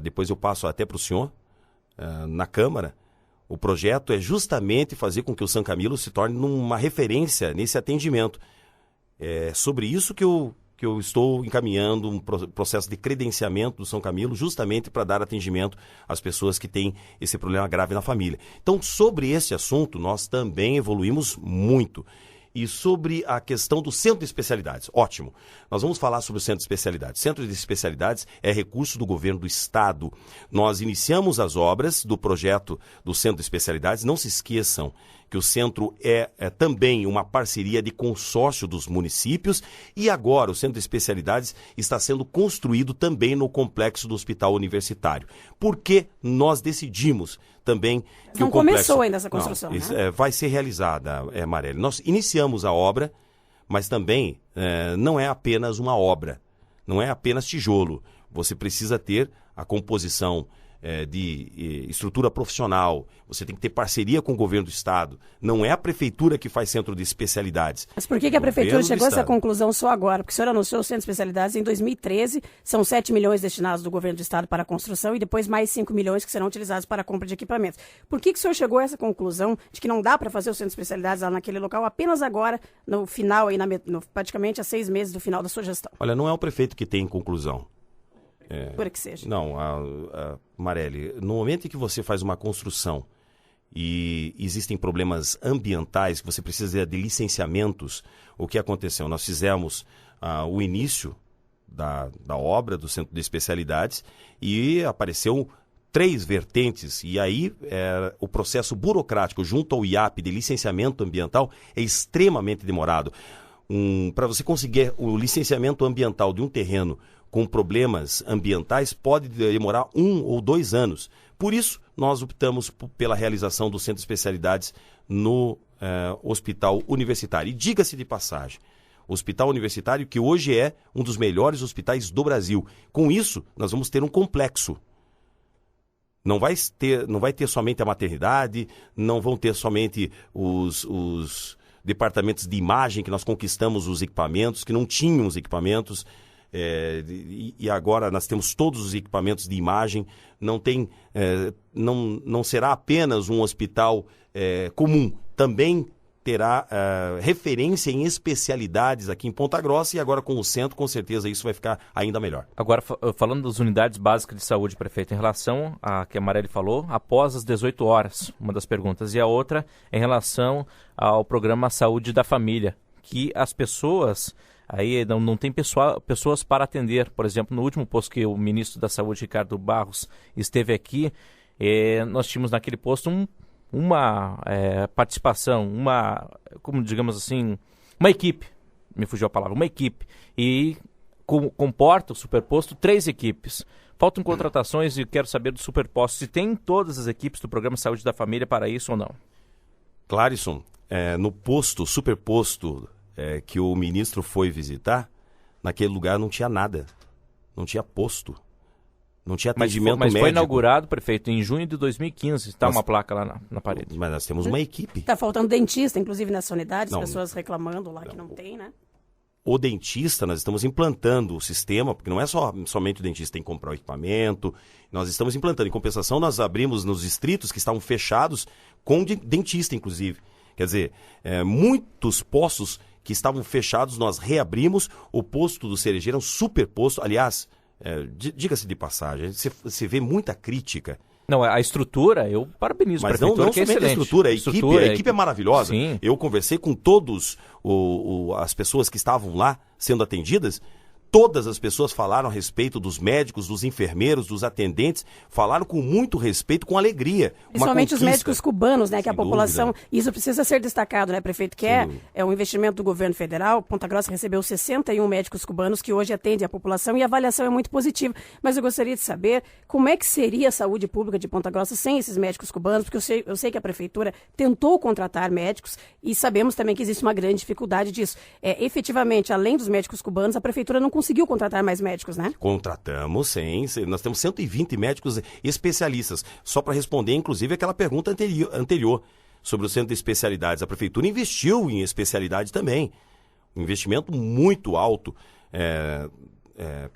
Speaker 2: depois eu passo até para o senhor, na Câmara, o projeto é justamente fazer com que o São Camilo se torne uma referência nesse atendimento. É sobre isso que eu estou encaminhando um processo de credenciamento do São Camilo, justamente para dar atendimento às pessoas que têm esse problema grave na família. Então, sobre esse assunto, nós também evoluímos muito. E sobre a questão do centro de especialidades, ótimo. Nós vamos falar sobre o centro de especialidades. Centro de especialidades é recurso do governo do estado. Nós iniciamos as obras do projeto do centro de especialidades. Não se esqueçam que o centro é também uma parceria de consórcio dos municípios e agora o centro de especialidades está sendo construído também no complexo do hospital universitário. Porque nós decidimos também que
Speaker 1: não
Speaker 2: o complexo...
Speaker 1: começou ainda essa construção, né?
Speaker 2: Vai ser realizada, Mareli. Nós iniciamos a obra, mas também não é apenas uma obra, não é apenas tijolo. Você precisa ter a composição de estrutura profissional, você tem que ter parceria com o governo do estado. Não é a prefeitura que faz centro de especialidades.
Speaker 1: Mas por que a prefeitura chegou a essa conclusão só agora? Porque o senhor anunciou o centro de especialidades em 2013, são 7 milhões destinados do governo do estado para a construção e depois mais 5 milhões que serão utilizados para a compra de equipamentos. Por que o senhor chegou a essa conclusão de que não dá para fazer o centro de especialidades lá naquele local apenas agora, no final, aí praticamente a 6 meses do final da sua gestão?
Speaker 2: Olha, não é o prefeito que tem conclusão.
Speaker 1: Por que seja.
Speaker 2: Não, Mareli, no momento em que você faz uma construção e existem problemas ambientais, que você precisa de licenciamentos, o que aconteceu? Nós fizemos o início da obra do Centro de Especialidades e apareceu 3 vertentes, e aí o processo burocrático junto ao IAP de licenciamento ambiental é extremamente demorado. Para você conseguir o licenciamento ambiental de um terreno com problemas ambientais pode demorar 1 ou 2 anos. Por isso, nós optamos pela realização do Centro de Especialidades no Hospital Universitário. E diga-se de passagem, o Hospital Universitário que hoje é um dos melhores hospitais do Brasil. Com isso, nós vamos ter um complexo. Não vai ter somente a maternidade, não vão ter somente os departamentos de imagem, que nós conquistamos os equipamentos, que não tinham os equipamentos. E agora nós temos todos os equipamentos de imagem, não será apenas um hospital comum, também terá referência em especialidades aqui em Ponta Grossa e agora com o centro, com certeza isso vai ficar ainda melhor.
Speaker 3: Agora, falando das unidades básicas de saúde, prefeito, em relação a que a Mareli falou, após as 18 horas, uma das perguntas, e a outra em relação ao programa Saúde da Família, que as pessoas... Aí não tem pessoas para atender. Por exemplo, no último posto que o ministro da Saúde, Ricardo Barros, esteve aqui, nós tínhamos naquele posto uma participação, como digamos assim, uma equipe, me fugiu a palavra, uma equipe, e comporta o superposto 3 equipes. Faltam contratações e quero saber do superposto, se tem todas as equipes do programa Saúde da Família para isso ou não.
Speaker 2: Clarison, no superposto que o ministro foi visitar, naquele lugar não tinha nada, não tinha posto, não tinha atendimento médico.
Speaker 3: Mas foi inaugurado, prefeito, em junho de 2015, está uma placa lá na parede.
Speaker 2: Mas nós temos uma equipe.
Speaker 1: Está faltando dentista, inclusive nessa unidade, as pessoas reclamando lá que não tem, né?
Speaker 2: o dentista, nós estamos implantando o sistema, porque não é somente o dentista tem que comprar o equipamento, nós estamos implantando. Em compensação, nós abrimos nos distritos que estavam fechados com dentista, inclusive. Quer dizer, muitos postos que estavam fechados, nós reabrimos. O posto do Cerejeira é um super posto. Aliás, diga-se de passagem, você vê muita crítica.
Speaker 3: Não, a estrutura, eu parabenizo a prefeitura,
Speaker 2: não
Speaker 3: que é
Speaker 2: somente
Speaker 3: excelente.
Speaker 2: A equipe é maravilhosa.
Speaker 3: Sim.
Speaker 2: Eu conversei com todos as pessoas que estavam lá sendo atendidas. Todas as pessoas falaram a respeito dos médicos, dos enfermeiros, dos atendentes, falaram com muito respeito, com alegria.
Speaker 1: Principalmente os médicos cubanos, né? Que a população,
Speaker 2: dúvida.
Speaker 1: Isso precisa ser destacado, né, prefeito? Que é um investimento do governo federal. Ponta Grossa recebeu 61 médicos cubanos que hoje atendem a população e a avaliação é muito positiva. Mas eu gostaria de saber como é que seria a saúde pública de Ponta Grossa sem esses médicos cubanos, porque eu sei que a prefeitura tentou contratar médicos e sabemos também que existe uma grande dificuldade disso. Efetivamente, além dos médicos cubanos, a prefeitura não conseguiu contratar mais médicos, né?
Speaker 2: Contratamos, sim. Nós temos 120 médicos especialistas. Só para responder, inclusive, aquela pergunta anterior sobre o centro de especialidades. A prefeitura investiu em especialidade também. Um investimento muito alto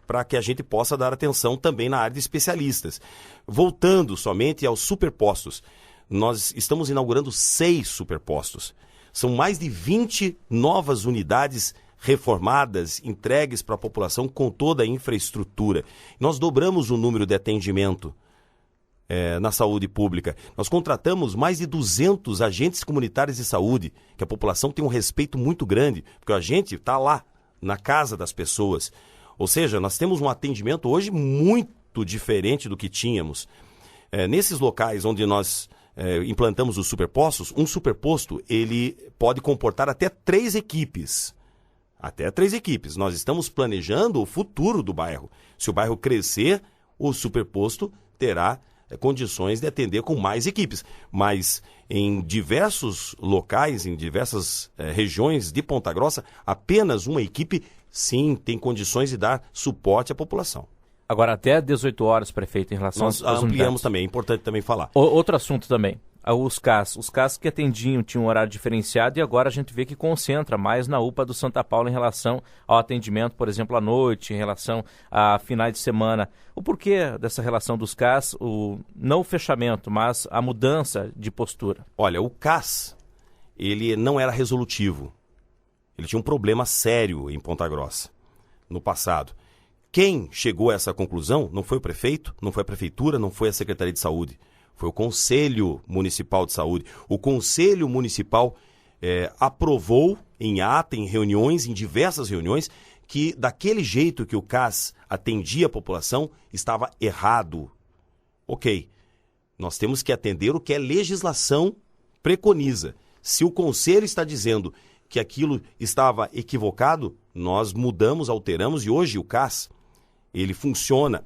Speaker 2: para que a gente possa dar atenção também na área de especialistas. Voltando somente aos superpostos. Nós estamos inaugurando 6 superpostos. São mais de 20 novas unidades reformadas, entregues para a população com toda a infraestrutura. Nós dobramos o número de atendimento na saúde pública. Nós contratamos mais de 200 agentes comunitários de saúde, que a população tem um respeito muito grande, porque a gente está lá, na casa das pessoas. Ou seja, nós temos um atendimento hoje muito diferente do que tínhamos. Nesses locais onde nós implantamos os superpostos, um superposto ele pode comportar até 3 equipes. Até 3 equipes. Nós estamos planejando o futuro do bairro. Se o bairro crescer, o superposto terá condições de atender com mais equipes. Mas em diversos locais, em diversas regiões de Ponta Grossa, apenas uma equipe, sim, tem condições de dar suporte à população.
Speaker 3: Agora, até 18 horas, prefeito, em relação
Speaker 2: Nós ampliamos também, é importante também falar.
Speaker 3: Outro assunto também. Os CAS que atendiam tinham um horário diferenciado e agora a gente vê que concentra mais na UPA do Santa Paula em relação ao atendimento, por exemplo, à noite, em relação a finais de semana. O porquê dessa relação dos CAS, não o fechamento, mas a mudança de postura?
Speaker 2: Olha, o CAS, ele não era resolutivo. Ele tinha um problema sério em Ponta Grossa, no passado. Quem chegou a essa conclusão não foi o prefeito, não foi a prefeitura, não foi a Secretaria de Saúde. Foi o Conselho Municipal de Saúde. O Conselho Municipal aprovou em ata, em reuniões, em diversas reuniões, que daquele jeito que o CAS atendia a população estava errado. Ok, nós temos que atender o que a legislação preconiza. Se o Conselho está dizendo que aquilo estava equivocado, nós mudamos, alteramos, e hoje o CAS, ele funciona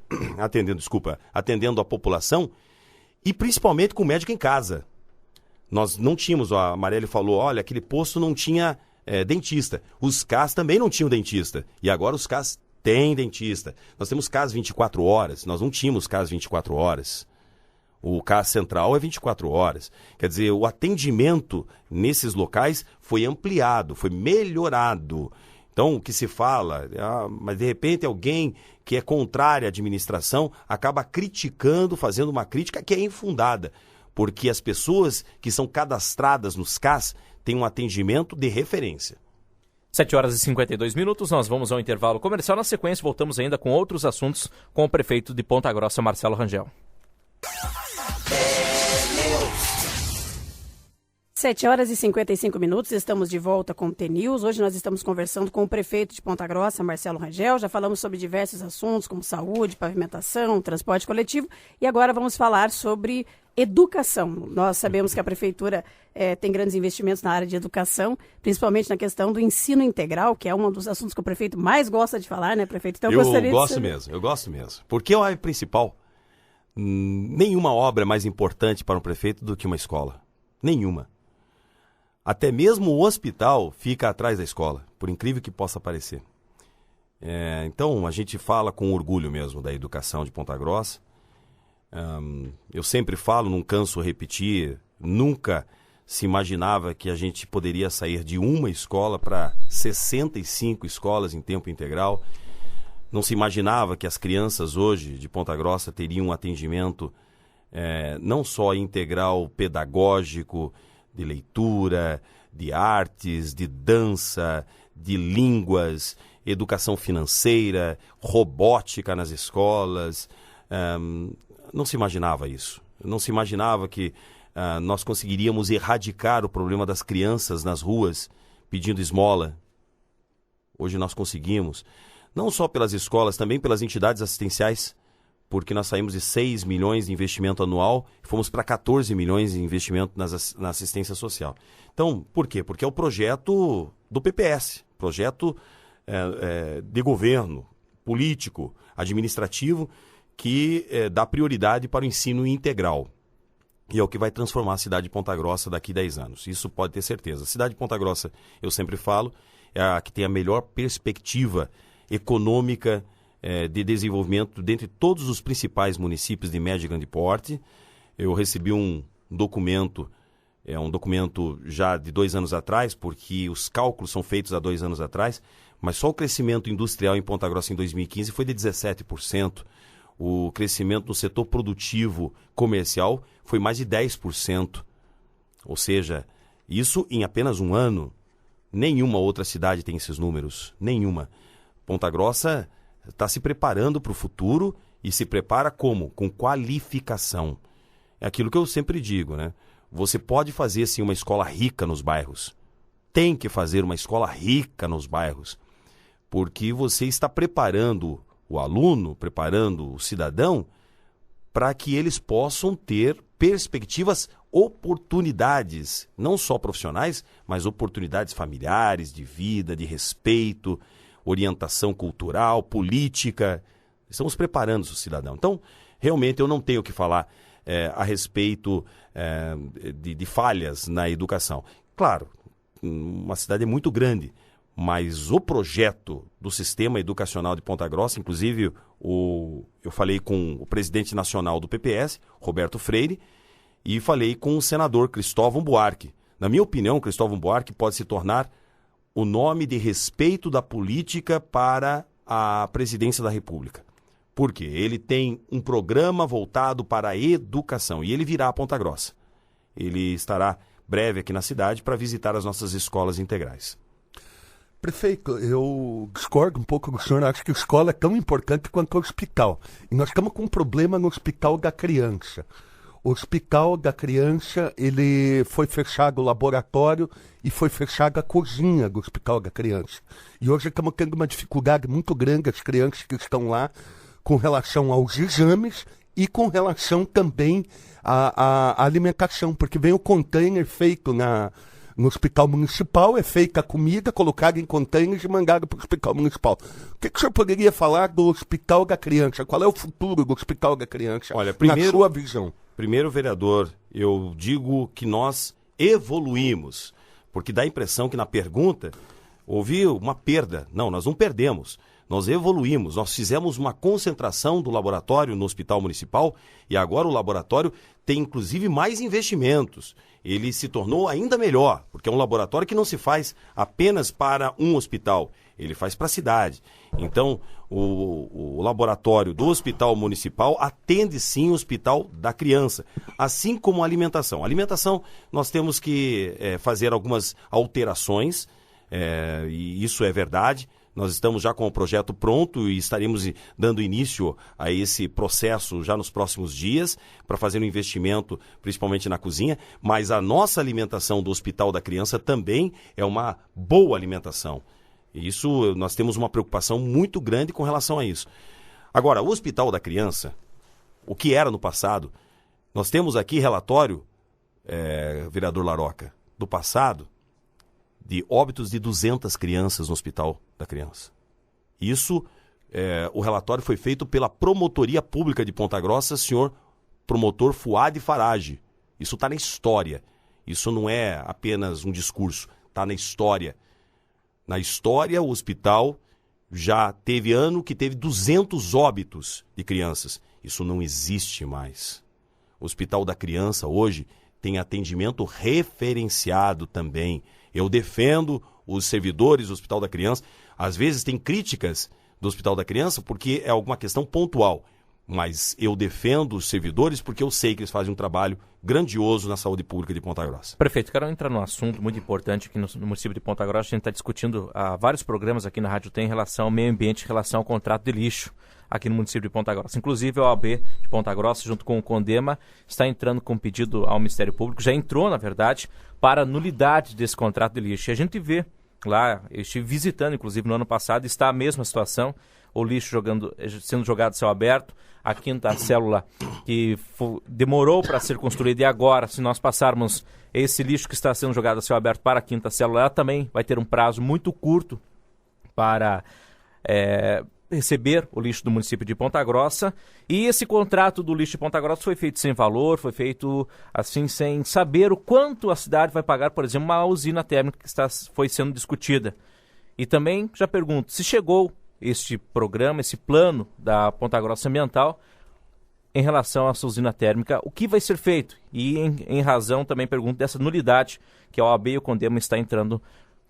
Speaker 2: atendendo a população, e principalmente com o médico em casa. Nós não tínhamos, a Marielle falou, olha, aquele posto não tinha dentista. Os CAS também não tinham dentista. E agora os CAS têm dentista. Nós temos CAS 24 horas, nós não tínhamos CAS 24 horas. O CAS central é 24 horas. Quer dizer, o atendimento nesses locais foi ampliado, foi melhorado. Então, o que se fala, mas de repente alguém que é contrário à administração acaba criticando, fazendo uma crítica que é infundada, porque as pessoas que são cadastradas nos CAS têm um atendimento de referência.
Speaker 3: 7 horas e 52 minutos, nós vamos ao intervalo comercial. Na sequência, voltamos ainda com outros assuntos com o prefeito de Ponta Grossa, Marcelo Rangel.
Speaker 1: 7 horas e 55 minutos, estamos de volta com o T-News. Hoje nós estamos conversando com o prefeito de Ponta Grossa, Marcelo Rangel. Já falamos sobre diversos assuntos, como saúde, pavimentação, transporte coletivo. E agora vamos falar sobre educação. Nós sabemos que a prefeitura tem grandes investimentos na área de educação, principalmente na questão do ensino integral, que é um dos assuntos que o prefeito mais gosta de falar, né, prefeito? Então,
Speaker 2: eu gosto mesmo. Porque é o principal. Nenhuma obra é mais importante para um prefeito do que uma escola. Nenhuma. Até mesmo o hospital fica atrás da escola, por incrível que possa parecer. Então, a gente fala com orgulho mesmo da educação de Ponta Grossa. Eu sempre falo, não canso de repetir, nunca se imaginava que a gente poderia sair de uma escola para 65 escolas em tempo integral. Não se imaginava que as crianças hoje de Ponta Grossa teriam um atendimento não só integral pedagógico, de leitura, de artes, de dança, de línguas, educação financeira, robótica nas escolas. Não se imaginava isso. Não se imaginava que nós conseguiríamos erradicar o problema das crianças nas ruas pedindo esmola. Hoje nós conseguimos, não só pelas escolas, também pelas entidades assistenciais, porque nós saímos de 6 milhões de investimento anual e fomos para 14 milhões de investimento na assistência social. Então, por quê? Porque é o projeto do PPS, projeto de governo, político, administrativo, que dá prioridade para o ensino integral. E é o que vai transformar a cidade de Ponta Grossa daqui a 10 anos. Isso pode ter certeza. A cidade de Ponta Grossa, eu sempre falo, é a que tem a melhor perspectiva econômica de desenvolvimento dentre todos os principais municípios de médio e grande porte. Eu recebi um documento, um documento já de 2 anos atrás, porque os cálculos são feitos há 2 anos atrás, mas só o crescimento industrial em Ponta Grossa em 2015 foi de 17%. O crescimento no setor produtivo comercial foi mais de 10%. Ou seja, isso em apenas um ano. Nenhuma outra cidade tem esses números. Nenhuma. Ponta Grossa está se preparando para o futuro e se prepara como? Com qualificação. É aquilo que eu sempre digo, né? Você pode fazer sim uma escola rica nos bairros. Tem que fazer uma escola rica nos bairros. Porque você está preparando o aluno, preparando o cidadão para que eles possam ter perspectivas, oportunidades, não só profissionais, mas oportunidades familiares, de vida, de respeito, orientação cultural, política. Estamos preparando o cidadão. Então, realmente eu não tenho o que falar a respeito de falhas na educação. Claro, uma cidade é muito grande, mas o projeto do sistema educacional de Ponta Grossa, inclusive eu falei com o presidente nacional do PPS, Roberto Freire, e falei com o senador Cristóvão Buarque. Na minha opinião, Cristóvão Buarque pode se tornar o nome de respeito da política para a presidência da República. Por quê? Ele tem um programa voltado para a educação e ele virá a Ponta Grossa. Ele estará breve aqui na cidade para visitar as nossas escolas integrais.
Speaker 4: Prefeito, eu discordo um pouco do senhor. Acho que a escola é tão importante quanto o hospital. E nós estamos com um problema no Hospital da Criança. O Hospital da Criança, ele foi fechado o laboratório e foi fechada a cozinha do Hospital da Criança. E hoje estamos tendo uma dificuldade muito grande, as crianças que estão lá, com relação aos exames e com relação também à alimentação, porque vem o container feito no hospital municipal, é feita a comida, colocada em containers e mandada para o hospital municipal. O que o senhor poderia falar do Hospital da Criança? Qual é o futuro do Hospital da Criança,
Speaker 2: Olha,
Speaker 4: na sua visão?
Speaker 2: Primeiro, vereador, eu digo que nós evoluímos, porque dá a impressão que na pergunta houve uma perda. Não, nós não perdemos. Nós evoluímos, nós fizemos uma concentração do laboratório no hospital municipal e agora o laboratório tem inclusive mais investimentos. Ele se tornou ainda melhor, porque é um laboratório que não se faz apenas para um hospital, ele faz para a cidade. Então, o laboratório do hospital municipal atende sim o hospital da criança, assim como a alimentação. A alimentação, nós temos que fazer algumas alterações, e isso é verdade. Nós estamos já com o projeto pronto e estaremos dando início a esse processo já nos próximos dias para fazer um investimento, principalmente na cozinha, mas a nossa alimentação do Hospital da Criança também é uma boa alimentação. E isso, nós temos uma preocupação muito grande com relação a isso. Agora, o Hospital da Criança, o que era no passado, nós temos aqui relatório, vereador Laroca, do passado, de óbitos de 200 crianças no Hospital da Criança. Isso, o relatório foi feito pela Promotoria Pública de Ponta Grossa, senhor promotor Fuad Farage. Isso está na história. Isso não é apenas um discurso, está na história. Na história, o hospital já teve ano que teve 200 óbitos de crianças. Isso não existe mais. O Hospital da Criança hoje tem atendimento referenciado também. Eu defendo os servidores do Hospital da Criança. Às vezes tem críticas do Hospital da Criança porque é alguma questão pontual. Mas eu defendo os servidores porque eu sei que eles fazem um trabalho grandioso na saúde pública de Ponta Grossa.
Speaker 3: Prefeito, quero entrar num assunto muito importante aqui no município de Ponta Grossa. A gente está discutindo vários programas aqui na Rádio Tem em relação ao meio ambiente, em relação ao contrato de lixo aqui no município de Ponta Grossa. Inclusive, a OAB de Ponta Grossa, junto com o CONDEMA, está entrando com um pedido ao Ministério Público, já entrou, na verdade, para a nulidade desse contrato de lixo. E a gente vê lá, eu estive visitando, inclusive, no ano passado, está a mesma situação, o lixo sendo jogado a céu aberto, a quinta célula que demorou para ser construída e agora, se nós passarmos esse lixo que está sendo jogado a céu aberto para a quinta célula, ela também vai ter um prazo muito curto para receber o lixo do município de Ponta Grossa. E esse contrato do lixo de Ponta Grossa foi feito sem valor, foi feito assim sem saber o quanto a cidade vai pagar, por exemplo, uma usina térmica que foi sendo discutida. E também já pergunto, se chegou este programa, esse plano da Ponta Grossa Ambiental em relação a essa usina térmica, o que vai ser feito? E em razão, também pergunto, dessa nulidade que a OAB e o CONDEMA está entrando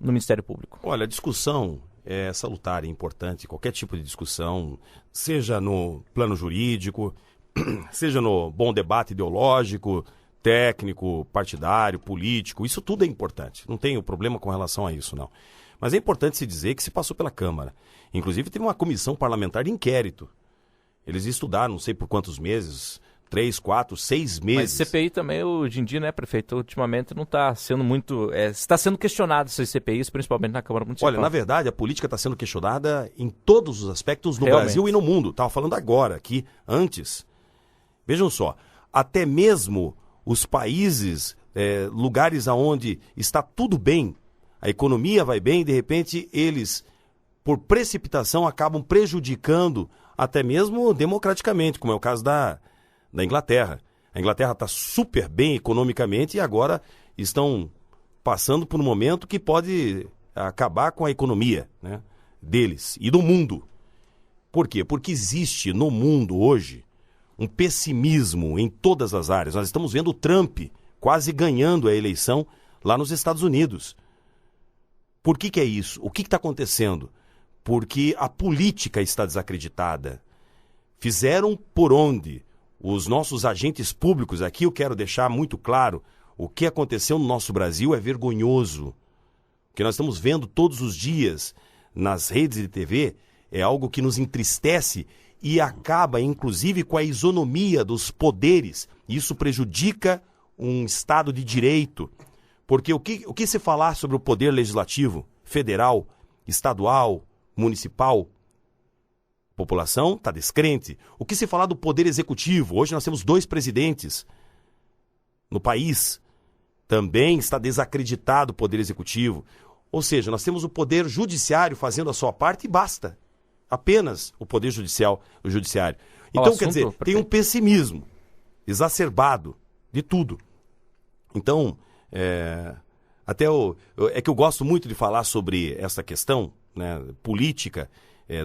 Speaker 3: no Ministério Público.
Speaker 2: Olha, a discussão é salutar, é importante, qualquer tipo de discussão, seja no plano jurídico, seja no bom debate ideológico, técnico, partidário, político, isso tudo é importante, não tenho problema com relação a isso, não. Mas é importante se dizer que se passou pela Câmara. Inclusive teve uma comissão parlamentar de inquérito. Eles estudaram, não sei por quantos meses, 3, 4, 6 meses.
Speaker 3: Mas CPI também, hoje em dia, né, prefeito, ultimamente não está sendo muito... está sendo questionado essas CPIs, principalmente na Câmara Municipal.
Speaker 2: Olha, na verdade, a política está sendo questionada em todos os aspectos no
Speaker 3: Realmente.
Speaker 2: Brasil e no mundo. Estava falando agora, aqui, antes. Vejam só, até mesmo os países, lugares onde está tudo bem, a economia vai bem, de repente eles, por precipitação, acabam prejudicando até mesmo democraticamente, como é o caso da Inglaterra. A Inglaterra está super bem economicamente e agora estão passando por um momento que pode acabar com a economia, né, deles e do mundo. Por quê? Porque existe no mundo hoje um pessimismo em todas as áreas. Nós estamos vendo o Trump quase ganhando a eleição lá nos Estados Unidos. Por que é isso? O que está acontecendo? Porque a política está desacreditada. Fizeram por onde? Os nossos agentes públicos, aqui eu quero deixar muito claro, o que aconteceu no nosso Brasil é vergonhoso. O que nós estamos vendo todos os dias nas redes de TV é algo que nos entristece e acaba, inclusive, com a isonomia dos poderes. Isso prejudica um Estado de direito. Porque o que se falar sobre o poder legislativo, federal, estadual, municipal, a população está descrente. O que se falar do poder executivo, hoje nós temos 2 presidentes no país, também está desacreditado o poder executivo. Ou seja, nós temos o poder judiciário fazendo a sua parte e basta. Apenas o poder o judiciário. Então, quer dizer, tem um pessimismo exacerbado de tudo. Então, é que eu gosto muito de falar sobre essa questão, né, política,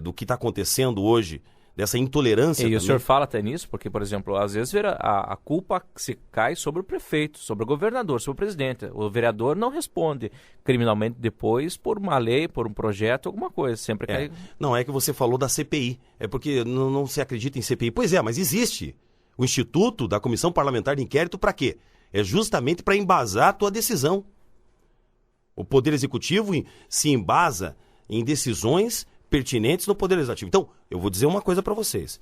Speaker 2: do que está acontecendo hoje, dessa intolerância.
Speaker 3: E o senhor fala até nisso, porque, por exemplo, às vezes a culpa se cai sobre o prefeito, sobre o governador, sobre o presidente. O vereador não responde criminalmente depois por uma lei, por um projeto, alguma coisa. Sempre cai...
Speaker 2: Não, é que você falou da CPI. É porque não se acredita em CPI. Pois é, mas existe o Instituto da Comissão Parlamentar de Inquérito para quê? É justamente para embasar a tua decisão. O Poder Executivo se embasa em decisões pertinentes no Poder Legislativo. Então, eu vou dizer uma coisa para vocês.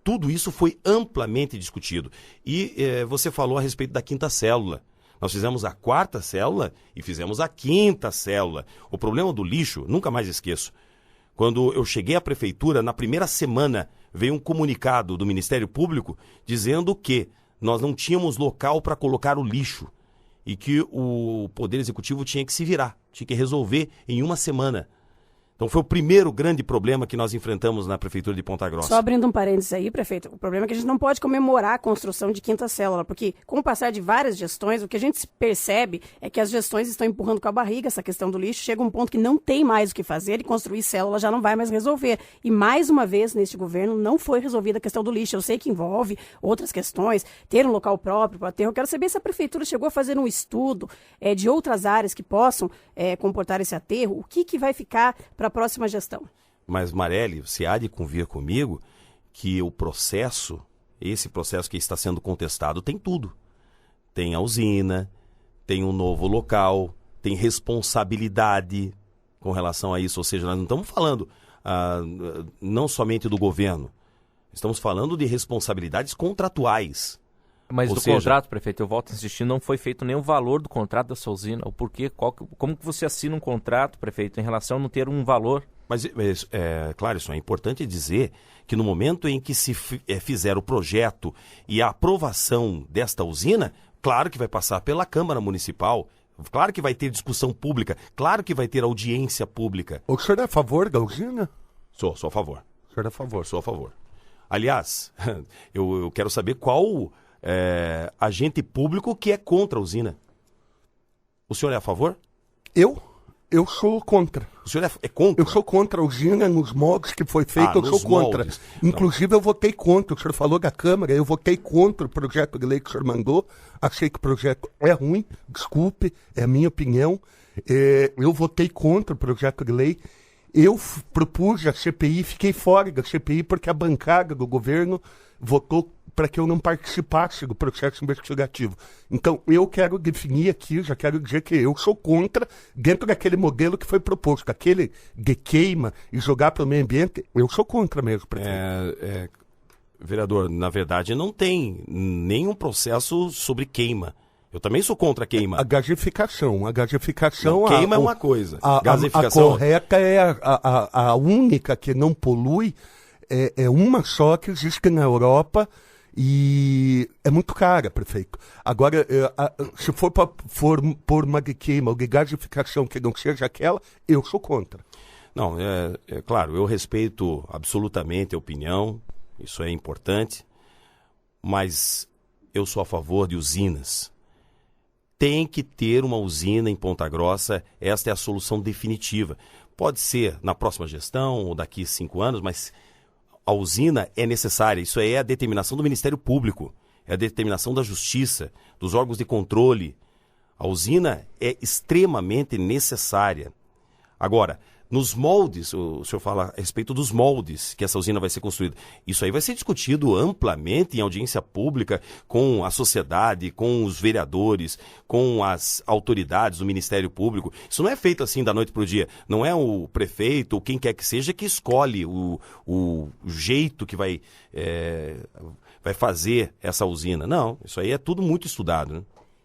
Speaker 2: Tudo isso foi amplamente discutido. E você falou a respeito da quinta célula. Nós fizemos a 4ª célula e fizemos a 5ª célula. O problema do lixo, nunca mais esqueço. Quando eu cheguei à prefeitura, na primeira semana, veio um comunicado do Ministério Público dizendo que nós não tínhamos local para colocar o lixo e que o Poder Executivo tinha que se virar, tinha que resolver em uma semana. Então foi o primeiro grande problema que nós enfrentamos na Prefeitura de Ponta Grossa.
Speaker 1: Só abrindo um parênteses aí, prefeito, o problema é que a gente não pode comemorar a construção de quinta célula, porque com o passar de várias gestões, o que a gente percebe é que as gestões estão empurrando com a barriga essa questão do lixo, chega um ponto que não tem mais o que fazer e construir célula já não vai mais resolver. E mais uma vez, neste governo, não foi resolvida a questão do lixo. Eu sei que envolve outras questões, ter um local próprio para aterro. Eu quero saber se a Prefeitura chegou a fazer um estudo de outras áreas que possam comportar esse aterro, o que vai ficar para a próxima gestão.
Speaker 2: Mas, Marelli, você há de convir comigo que o processo, esse processo que está sendo contestado, tem tudo. Tem a usina, tem um novo local, tem responsabilidade com relação a isso. Ou seja, nós não estamos falando não somente do governo, estamos falando de responsabilidades contratuais.
Speaker 3: Mas
Speaker 2: Ou
Speaker 3: do
Speaker 2: seja,
Speaker 3: contrato, prefeito, eu volto a insistir, não foi feito nenhum valor do contrato dessa usina. O porquê, como que você assina um contrato, prefeito, em relação a não ter um valor?
Speaker 2: Mas, claro, isso é importante dizer que no momento em que se fizer o projeto e a aprovação desta usina, claro que vai passar pela Câmara Municipal, claro que vai ter discussão pública, claro que vai ter audiência pública.
Speaker 4: O senhor é a favor da usina?
Speaker 2: Sou a favor.
Speaker 4: O senhor é a favor?
Speaker 2: Sou a favor. Aliás, eu quero saber qual agente público que é contra a usina. O senhor é a favor?
Speaker 4: Eu sou contra.
Speaker 2: O senhor é contra?
Speaker 4: Eu sou contra a usina nos moldes que foi feito, eu sou contra.
Speaker 2: Moldes.
Speaker 4: Inclusive, eu votei contra. O senhor falou da Câmara, eu votei contra o projeto de lei que o senhor mandou. Achei que o projeto é ruim, desculpe, é a minha opinião. Eu votei contra o projeto de lei. Eu propus a CPI, fiquei fora da CPI porque a bancada do governo votou para que eu não participasse do processo investigativo. Então, eu quero definir aqui, já quero dizer que eu sou contra, dentro daquele modelo que foi proposto, aquele de queima e jogar para o meio ambiente, eu sou contra mesmo, prefeito.
Speaker 2: Vereador, na verdade não tem nenhum processo sobre queima. Eu também sou contra a queima.
Speaker 4: A gasificação.
Speaker 2: Não, queima é uma coisa.
Speaker 4: A correta é a única que não polui, é uma só que existe na Europa e é muito cara, prefeito. Agora, se for por uma de queima ou de gasificação que não seja aquela, eu sou contra.
Speaker 2: Não, claro, eu respeito absolutamente a opinião, isso é importante, mas eu sou a favor de usinas. Tem que ter uma usina em Ponta Grossa, esta é a solução definitiva. Pode ser na próxima gestão ou daqui a 5 anos, mas a usina é necessária. Isso aí é a determinação do Ministério Público, é a determinação da Justiça, dos órgãos de controle. A usina é extremamente necessária. Agora, nos moldes, o senhor fala a respeito dos moldes que essa usina vai ser construída. Isso aí vai ser discutido amplamente em audiência pública com a sociedade, com os vereadores, com as autoridades do Ministério Público. Isso não é feito assim da noite para o dia. Não é o prefeito ou quem quer que seja que escolhe o jeito que vai fazer essa usina. Não, isso aí é tudo muito estudado, né?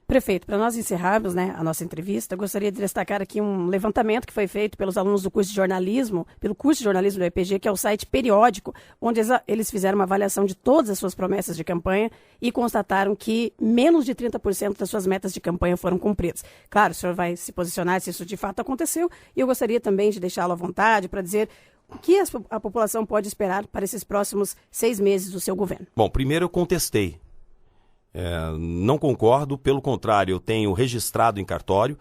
Speaker 1: Prefeito, para nós encerrarmos a nossa entrevista, eu gostaria de destacar aqui um levantamento que foi feito pelos alunos do curso de jornalismo, pelo curso de jornalismo do EPG, que é o site periódico, onde eles fizeram uma avaliação de todas as suas promessas de campanha e constataram que menos de 30% das suas metas de campanha foram cumpridas. Claro, o senhor vai se posicionar se isso de fato aconteceu, e eu gostaria também de deixá-lo à vontade para dizer o que a população pode esperar para esses próximos 6 meses do seu governo.
Speaker 2: Bom, primeiro eu contestei. Não concordo, pelo contrário, eu tenho registrado em cartório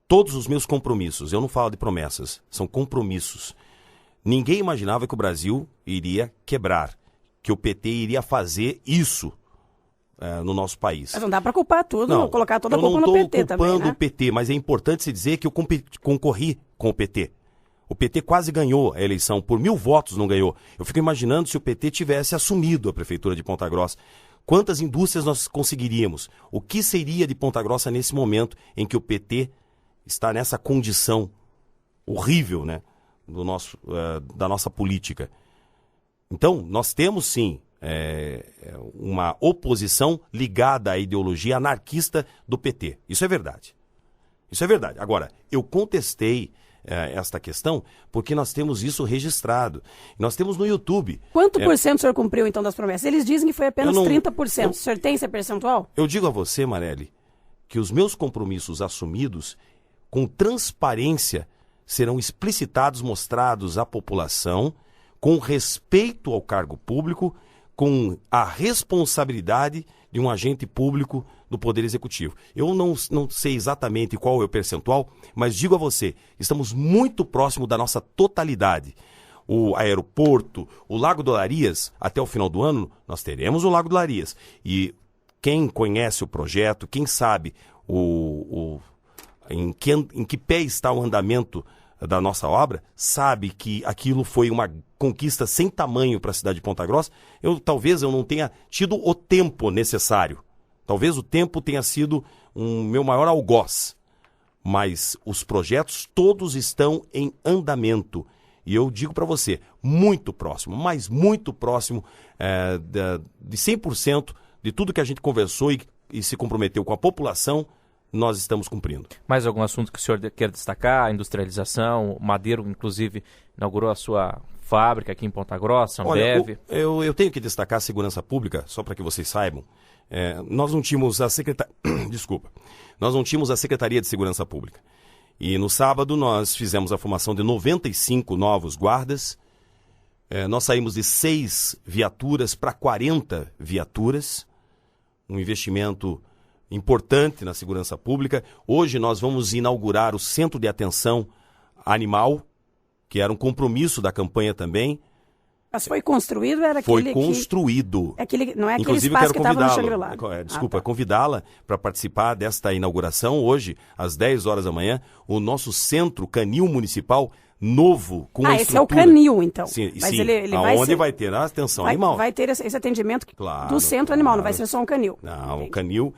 Speaker 2: todos os meus compromissos. Eu não falo de promessas, são compromissos. Ninguém imaginava que o Brasil iria quebrar, que o PT iria fazer isso no nosso país.
Speaker 1: Mas não dá para culpar tudo, não, colocar toda a culpa no PT também, né? Eu não estou culpando o PT, mas é importante se dizer que eu concorri com o PT. O PT quase ganhou a eleição, por 1.000 votos não ganhou. Eu fico imaginando se o PT tivesse assumido a Prefeitura de Ponta Grossa. Quantas indústrias nós conseguiríamos? O que seria de Ponta Grossa nesse momento em que o PT está nessa condição horrível, né, da nossa política? Então, nós temos sim uma oposição ligada à ideologia anarquista do PT. Isso é verdade. Isso é verdade. Agora, eu contestei esta questão, porque nós temos isso registrado. Nós temos no YouTube. Quanto por cento o senhor cumpriu, então, das promessas? Eles dizem que foi apenas 30%. O senhor tem esse percentual?
Speaker 2: Eu digo a você, Marelli, que os meus compromissos assumidos, com transparência, serão explicitados, mostrados à população, com respeito ao cargo público, com a responsabilidade de um agente público do Poder Executivo. Eu não sei exatamente qual é o percentual, mas digo a você, estamos muito próximo da nossa totalidade. O aeroporto, o Lago do Larias, até o final do ano, nós teremos o Lago do Larias. E quem conhece o projeto, quem sabe em que pé está o andamento da nossa obra, sabe que aquilo foi uma conquista sem tamanho para a cidade de Ponta Grossa. Talvez eu não tenha tido o tempo necessário. Talvez o tempo tenha sido meu maior algoz. Mas os projetos todos estão em andamento. E eu digo para você, muito próximo, mas muito próximo de 100% de tudo que a gente conversou e se comprometeu com a população, nós estamos cumprindo.
Speaker 3: Mais algum assunto que o senhor quer destacar? A industrialização, o Madeiro, inclusive, inaugurou a sua fábrica aqui em Ponta Grossa, Ambev.
Speaker 2: Olha, eu tenho que destacar a segurança pública, só para que vocês saibam. Nós não tínhamos a Nós não tínhamos a Secretaria de Segurança Pública. E no sábado nós fizemos a formação de 95 novos guardas. Nós saímos de 6 viaturas para 40 viaturas. Um investimento importante na segurança pública. Hoje nós vamos inaugurar o Centro de Atenção Animal, que era um compromisso da campanha também.
Speaker 1: Mas foi construído ou era aquele
Speaker 2: Foi construído.
Speaker 1: Não é aquele
Speaker 2: Inclusive,
Speaker 1: espaço que
Speaker 2: quero
Speaker 1: estava no Shangri-La.
Speaker 2: Convidá-la para participar desta inauguração hoje, às 10 horas da manhã, o nosso Centro Canil Municipal novo, com a
Speaker 1: esse
Speaker 2: estrutura.
Speaker 1: É o canil, então.
Speaker 2: Sim,
Speaker 1: mas
Speaker 2: sim.
Speaker 1: Ele
Speaker 2: vai ter a atenção animal.
Speaker 1: Vai ter esse atendimento
Speaker 2: Claro,
Speaker 1: do centro animal, não vai ser só um canil.
Speaker 2: Não, o canil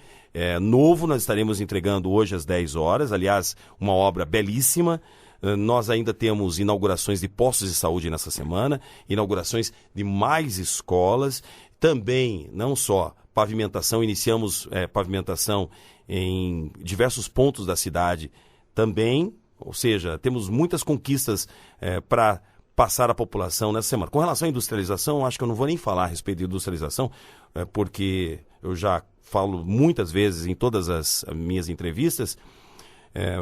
Speaker 2: novo nós estaremos entregando hoje às 10 horas, aliás, uma obra belíssima. Nós ainda temos inaugurações de postos de saúde nessa semana, inaugurações de mais escolas, também, não só pavimentação, iniciamos pavimentação em diversos pontos da cidade também, ou seja, temos muitas conquistas para passar à população nessa semana. Com relação à industrialização, acho que eu não vou nem falar a respeito de industrialização, porque eu já falo muitas vezes em todas as minhas entrevistas.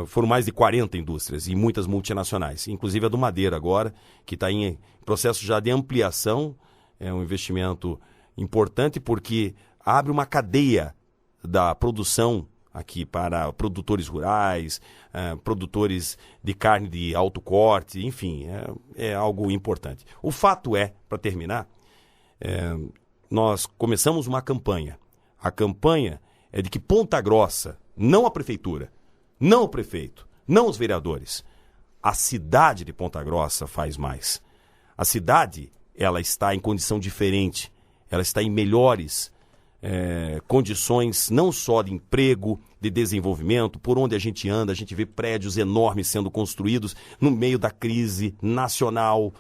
Speaker 2: Foram mais de 40 indústrias e muitas multinacionais, inclusive a do Madeira agora, que está em processo já de ampliação. É um investimento importante porque abre uma cadeia da produção aqui para produtores rurais, produtores de carne de alto corte, enfim, é algo importante. O fato para terminar, nós começamos uma campanha. A campanha é de que Ponta Grossa, não a prefeitura, não o prefeito, não os vereadores, a cidade de Ponta Grossa faz mais. A cidade, ela está em condição diferente, ela está em melhores condições, não só de emprego, de desenvolvimento. Por onde a gente anda, a gente vê prédios enormes sendo construídos no meio da crise nacional.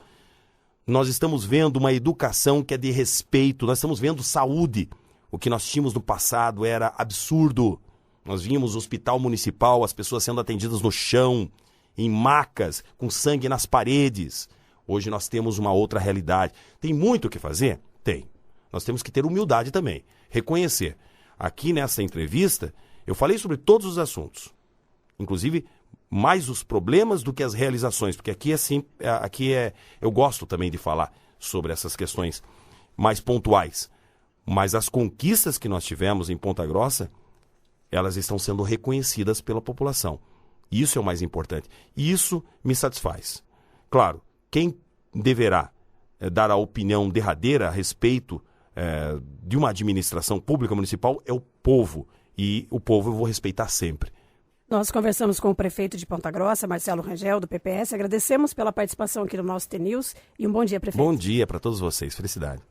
Speaker 2: Nós estamos vendo uma educação que é de respeito, nós estamos vendo saúde. O que nós tínhamos no passado era absurdo. Nós vimos o hospital municipal, as pessoas sendo atendidas no chão, em macas, com sangue nas paredes. Hoje nós temos uma outra realidade. Tem muito o que fazer? Tem. Nós temos que ter humildade também, reconhecer. Aqui nessa entrevista, eu falei sobre todos os assuntos. Inclusive, mais os problemas do que as realizações, porque eu gosto também de falar sobre essas questões mais pontuais. Mas as conquistas que nós tivemos em Ponta Grossa, elas estão sendo reconhecidas pela população. Isso é o mais importante. E isso me satisfaz. Claro, quem deverá dar a opinião derradeira a respeito de uma administração pública municipal é o povo. E o povo eu vou respeitar sempre.
Speaker 1: Nós conversamos com o prefeito de Ponta Grossa, Marcelo Rangel, do PPS. Agradecemos pela participação aqui no nosso TNews e um bom dia, prefeito.
Speaker 2: Bom dia para todos vocês. Felicidade.